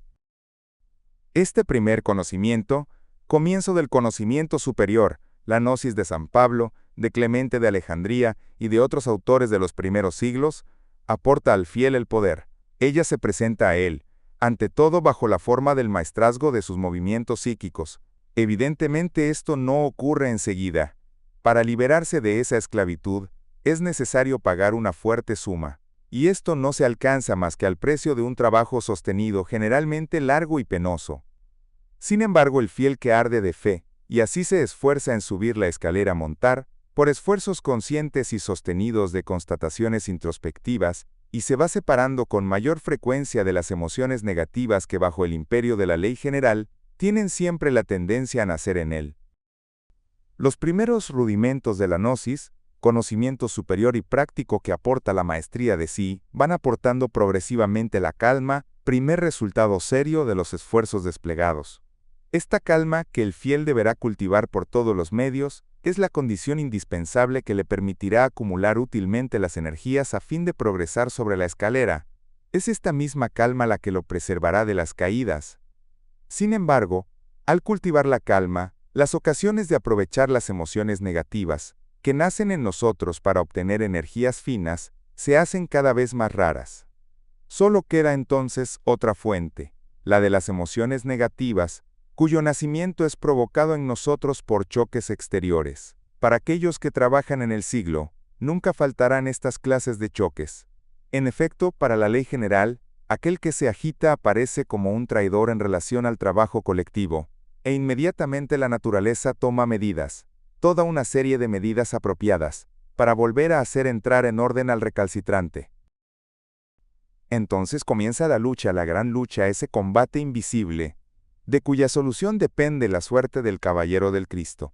Este primer conocimiento, comienzo del conocimiento superior, la gnosis de San Pablo, de Clemente de Alejandría y de otros autores de los primeros siglos, aporta al fiel el poder. Ella se presenta a él, ante todo bajo la forma del maestrazgo de sus movimientos psíquicos. Evidentemente esto no ocurre enseguida. Para liberarse de esa esclavitud, es necesario pagar una fuerte suma. Y esto no se alcanza más que al precio de un trabajo sostenido, generalmente largo y penoso. Sin embargo, el fiel que arde de fe, y así se esfuerza en subir la escalera a montar, por esfuerzos conscientes y sostenidos de constataciones introspectivas, y se va separando con mayor frecuencia de las emociones negativas que bajo el imperio de la ley general, tienen siempre la tendencia a nacer en él. Los primeros rudimentos de la gnosis, conocimiento superior y práctico que aporta la maestría de sí, van aportando progresivamente la calma, primer resultado serio de los esfuerzos desplegados. Esta calma, que el fiel deberá cultivar por todos los medios, es la condición indispensable que le permitirá acumular útilmente las energías a fin de progresar sobre la escalera. Es esta misma calma la que lo preservará de las caídas. Sin embargo, al cultivar la calma, las ocasiones de aprovechar las emociones negativas, que nacen en nosotros para obtener energías finas, se hacen cada vez más raras. Solo queda entonces otra fuente, la de las emociones negativas, cuyo nacimiento es provocado en nosotros por choques exteriores. Para aquellos que trabajan en el siglo, nunca faltarán estas clases de choques. En efecto, para la ley general, aquel que se agita aparece como un traidor en relación al trabajo colectivo, e inmediatamente la naturaleza toma medidas, toda una serie de medidas apropiadas, para volver a hacer entrar en orden al recalcitrante. Entonces comienza la gran lucha, ese combate invisible, de cuya solución depende la suerte del caballero del Cristo.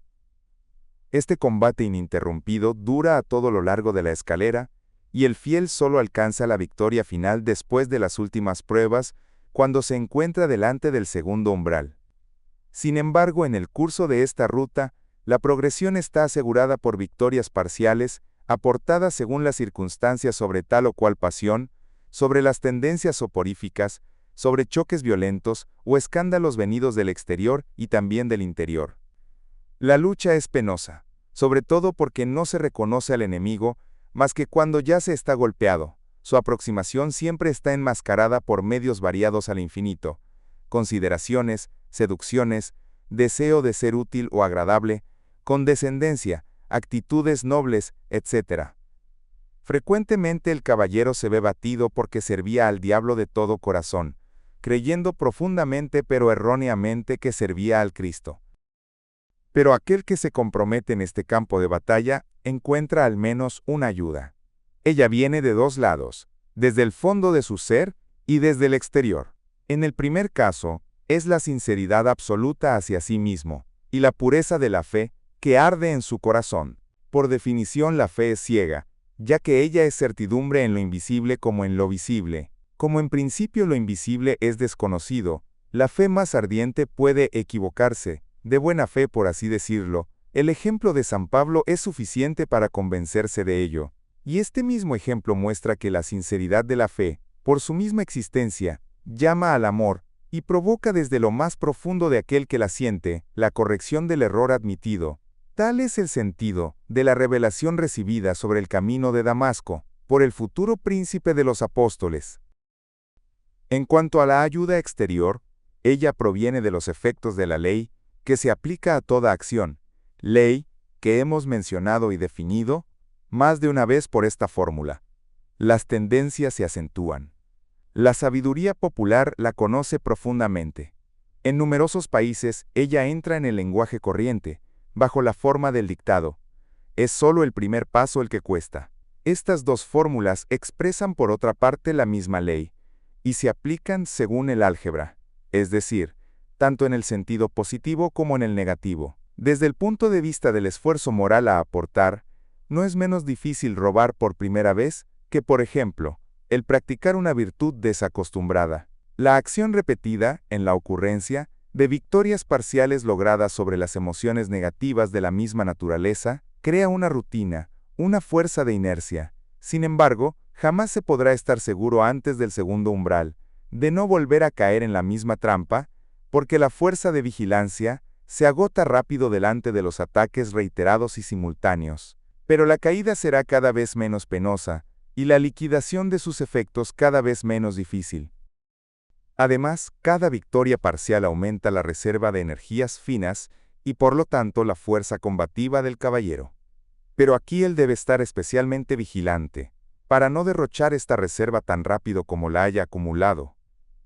Este combate ininterrumpido dura a todo lo largo de la escalera, y el fiel solo alcanza la victoria final después de las últimas pruebas, cuando se encuentra delante del segundo umbral. Sin embargo, en el curso de esta ruta, la progresión está asegurada por victorias parciales, aportadas según las circunstancias sobre tal o cual pasión, sobre las tendencias soporíficas, sobre choques violentos o escándalos venidos del exterior y también del interior. La lucha es penosa, sobre todo porque no se reconoce al enemigo, más que cuando ya se está golpeado. Su aproximación siempre está enmascarada por medios variados al infinito: consideraciones, seducciones, deseo de ser útil o agradable, condescendencia, actitudes nobles, etc. Frecuentemente el caballero se ve batido porque servía al diablo de todo corazón, creyendo profundamente pero erróneamente que servía al Cristo. Pero aquel que se compromete en este campo de batalla encuentra al menos una ayuda. Ella viene de dos lados, desde el fondo de su ser y desde el exterior. En el primer caso, es la sinceridad absoluta hacia sí mismo, y la pureza de la fe que arde en su corazón. Por definición, la fe es ciega, ya que ella es certidumbre en lo invisible como en lo visible. Como en principio lo invisible es desconocido, la fe más ardiente puede equivocarse, de buena fe por así decirlo. El ejemplo de San Pablo es suficiente para convencerse de ello. Y este mismo ejemplo muestra que la sinceridad de la fe, por su misma existencia, llama al amor, y provoca desde lo más profundo de aquel que la siente, la corrección del error admitido. Tal es el sentido de la revelación recibida sobre el camino de Damasco, por el futuro príncipe de los apóstoles. En cuanto a la ayuda exterior, ella proviene de los efectos de la ley, que se aplica a toda acción, ley que hemos mencionado y definido más de una vez por esta fórmula. Las tendencias se acentúan. La sabiduría popular la conoce profundamente. En numerosos países, ella entra en el lenguaje corriente, bajo la forma del dictado. Es solo el primer paso el que cuesta. Estas dos fórmulas expresan por otra parte la misma ley, y se aplican según el álgebra, es decir, tanto en el sentido positivo como en el negativo. Desde el punto de vista del esfuerzo moral a aportar, no es menos difícil robar por primera vez que, por ejemplo, el practicar una virtud desacostumbrada. La acción repetida, en la ocurrencia, de victorias parciales logradas sobre las emociones negativas de la misma naturaleza, crea una rutina, una fuerza de inercia. Sin embargo, jamás se podrá estar seguro antes del segundo umbral, de no volver a caer en la misma trampa, porque la fuerza de vigilancia se agota rápido delante de los ataques reiterados y simultáneos. Pero la caída será cada vez menos penosa, y la liquidación de sus efectos cada vez menos difícil. Además, cada victoria parcial aumenta la reserva de energías finas y por lo tanto la fuerza combativa del caballero. Pero aquí él debe estar especialmente vigilante, para no derrochar esta reserva tan rápido como la haya acumulado.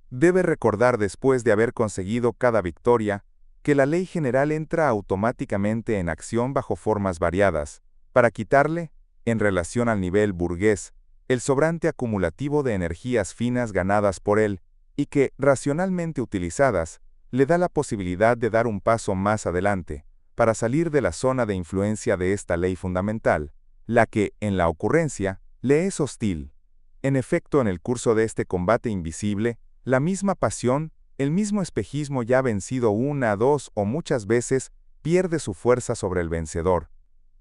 Debe recordar después de haber conseguido cada victoria, que la ley general entra automáticamente en acción bajo formas variadas, para quitarle, en relación al nivel burgués, el sobrante acumulativo de energías finas ganadas por él, y que, racionalmente utilizadas, le da la posibilidad de dar un paso más adelante, para salir de la zona de influencia de esta ley fundamental, la que, en la ocurrencia, le es hostil. En efecto, en el curso de este combate invisible, la misma pasión, el mismo espejismo ya vencido una, dos o muchas veces, pierde su fuerza sobre el vencedor.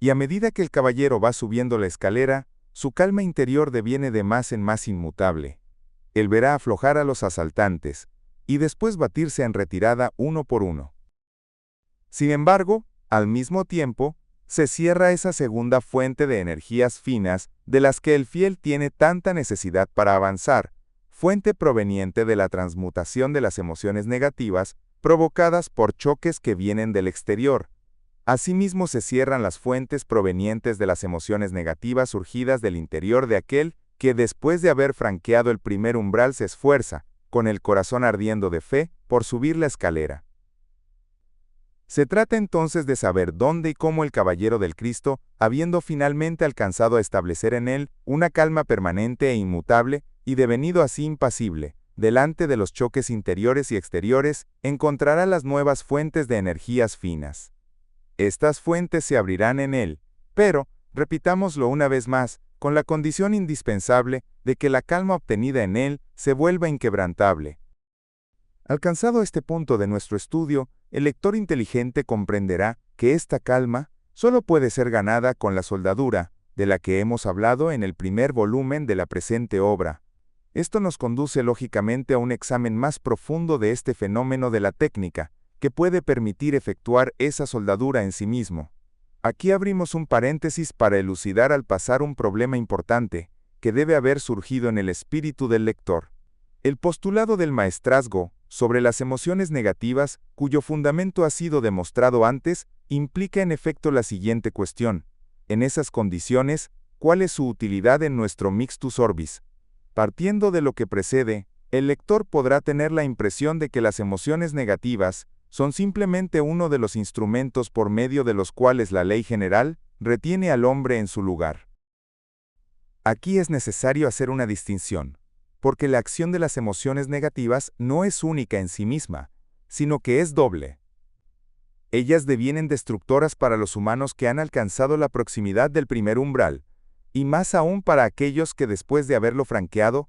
Y a medida que el caballero va subiendo la escalera, su calma interior deviene de más en más inmutable. Él verá aflojar a los asaltantes, y después batirse en retirada uno por uno. Sin embargo, al mismo tiempo, se cierra esa segunda fuente de energías finas de las que el fiel tiene tanta necesidad para avanzar, fuente proveniente de la transmutación de las emociones negativas provocadas por choques que vienen del exterior. Asimismo se cierran las fuentes provenientes de las emociones negativas surgidas del interior de aquel que después de haber franqueado el primer umbral se esfuerza, con el corazón ardiendo de fe, por subir la escalera. Se trata entonces de saber dónde y cómo el caballero del Cristo, habiendo finalmente alcanzado a establecer en él una calma permanente e inmutable, y devenido así impasible, delante de los choques interiores y exteriores, encontrará las nuevas fuentes de energías finas. Estas fuentes se abrirán en él, pero, repitámoslo una vez más, con la condición indispensable de que la calma obtenida en él se vuelva inquebrantable. Alcanzado este punto de nuestro estudio, el lector inteligente comprenderá que esta calma solo puede ser ganada con la soldadura, de la que hemos hablado en el primer volumen de la presente obra. Esto nos conduce lógicamente a un examen más profundo de este fenómeno de la técnica, que puede permitir efectuar esa soldadura en sí mismo. Aquí abrimos un paréntesis para elucidar al pasar un problema importante, que debe haber surgido en el espíritu del lector. El postulado del maestrazgo sobre las emociones negativas, cuyo fundamento ha sido demostrado antes, implica en efecto la siguiente cuestión. En esas condiciones, ¿cuál es su utilidad en nuestro mixtus orbis? Partiendo de lo que precede, el lector podrá tener la impresión de que las emociones negativas son simplemente uno de los instrumentos por medio de los cuales la ley general retiene al hombre en su lugar. Aquí es necesario hacer una distinción, porque la acción de las emociones negativas no es única en sí misma, sino que es doble. Ellas devienen destructoras para los humanos que han alcanzado la proximidad del primer umbral, y más aún para aquellos que después de haberlo franqueado,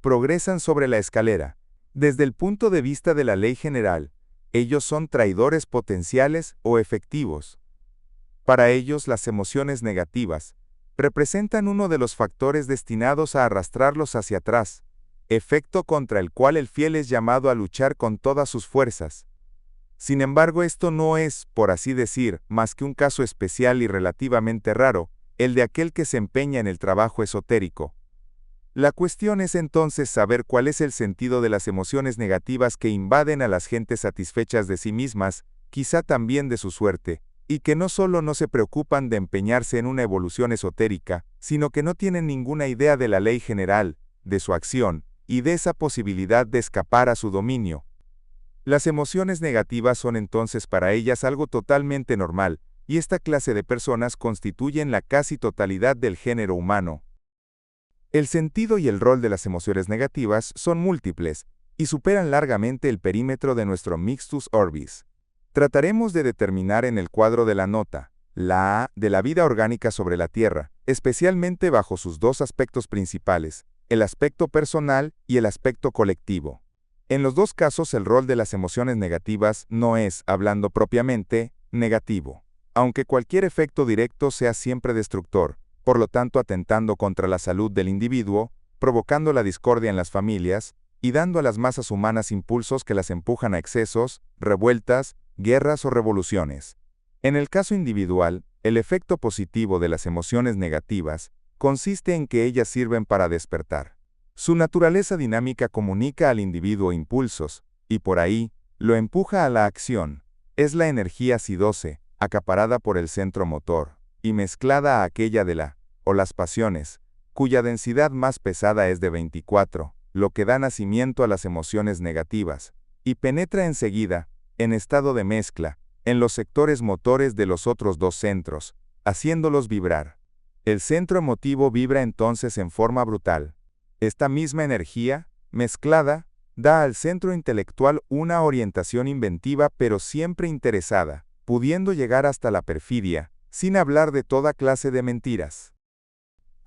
progresan sobre la escalera. Desde el punto de vista de la ley general, ellos son traidores potenciales o efectivos. Para ellos, las emociones negativas representan uno de los factores destinados a arrastrarlos hacia atrás, efecto contra el cual el fiel es llamado a luchar con todas sus fuerzas. Sin embargo, esto no es, por así decir, más que un caso especial y relativamente raro, el de aquel que se empeña en el trabajo esotérico. La cuestión es entonces saber cuál es el sentido de las emociones negativas que invaden a las gentes satisfechas de sí mismas, quizá también de su suerte, y que no solo no se preocupan de empeñarse en una evolución esotérica, sino que no tienen ninguna idea de la ley general, de su acción, y de esa posibilidad de escapar a su dominio. Las emociones negativas son entonces para ellas algo totalmente normal, y esta clase de personas constituyen la casi totalidad del género humano. El sentido y el rol de las emociones negativas son múltiples, y superan largamente el perímetro de nuestro mixtus orbis. Trataremos de determinar en el cuadro de la nota, la A de la vida orgánica sobre la Tierra, especialmente bajo sus dos aspectos principales, el aspecto personal y el aspecto colectivo. En los dos casos el rol de las emociones negativas no es, hablando propiamente, negativo, aunque cualquier efecto directo sea siempre destructor, por lo tanto atentando contra la salud del individuo, provocando la discordia en las familias, y dando a las masas humanas impulsos que las empujan a excesos, revueltas, guerras o revoluciones. En el caso individual, el efecto positivo de las emociones negativas consiste en que ellas sirven para despertar. Su naturaleza dinámica comunica al individuo impulsos, y por ahí, lo empuja a la acción. Es la energía C12, acaparada por el centro motor, y mezclada a aquella de o las pasiones, cuya densidad más pesada es de 24, lo que da nacimiento a las emociones negativas, y penetra enseguida, en estado de mezcla, en los sectores motores de los otros dos centros, haciéndolos vibrar. El centro emotivo vibra entonces en forma brutal. Esta misma energía, mezclada, da al centro intelectual una orientación inventiva pero siempre interesada, pudiendo llegar hasta la perfidia, sin hablar de toda clase de mentiras.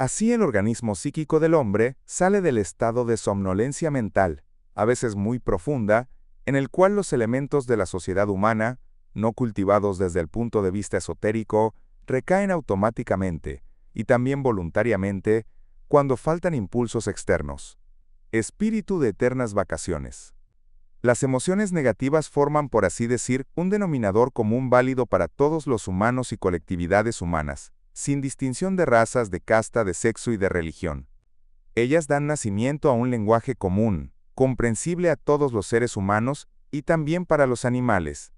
Así el organismo psíquico del hombre sale del estado de somnolencia mental, a veces muy profunda, en el cual los elementos de la sociedad humana, no cultivados desde el punto de vista esotérico, recaen automáticamente, y también voluntariamente, cuando faltan impulsos externos. Espíritu de eternas vacaciones. Las emociones negativas forman, por así decir, un denominador común válido para todos los humanos y colectividades humanas, sin distinción de razas, de casta, de sexo y de religión. Ellas dan nacimiento a un lenguaje común, comprensible a todos los seres humanos y también para los animales.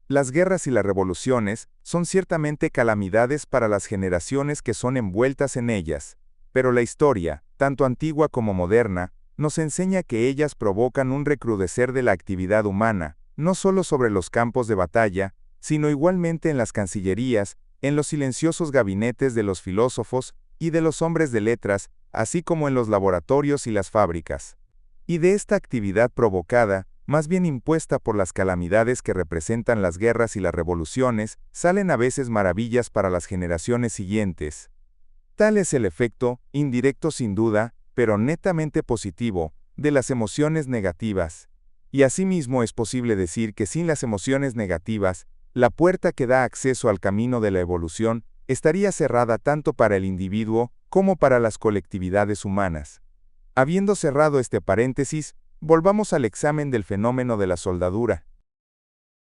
Las guerras y las revoluciones son ciertamente calamidades para las generaciones que son envueltas en ellas, pero la historia, tanto antigua como moderna, nos enseña que ellas provocan un recrudecer de la actividad humana, no solo sobre los campos de batalla, sino igualmente en las cancillerías, en los silenciosos gabinetes de los filósofos y de los hombres de letras, así como en los laboratorios y las fábricas. Y de esta actividad provocada, más bien impuesta por las calamidades que representan las guerras y las revoluciones, salen a veces maravillas para las generaciones siguientes. Tal es el efecto, indirecto sin duda, pero netamente positivo, de las emociones negativas. Y asimismo es posible decir que sin las emociones negativas, la puerta que da acceso al camino de la evolución estaría cerrada tanto para el individuo como para las colectividades humanas. Habiendo cerrado este paréntesis, volvamos al examen del fenómeno de la soldadura.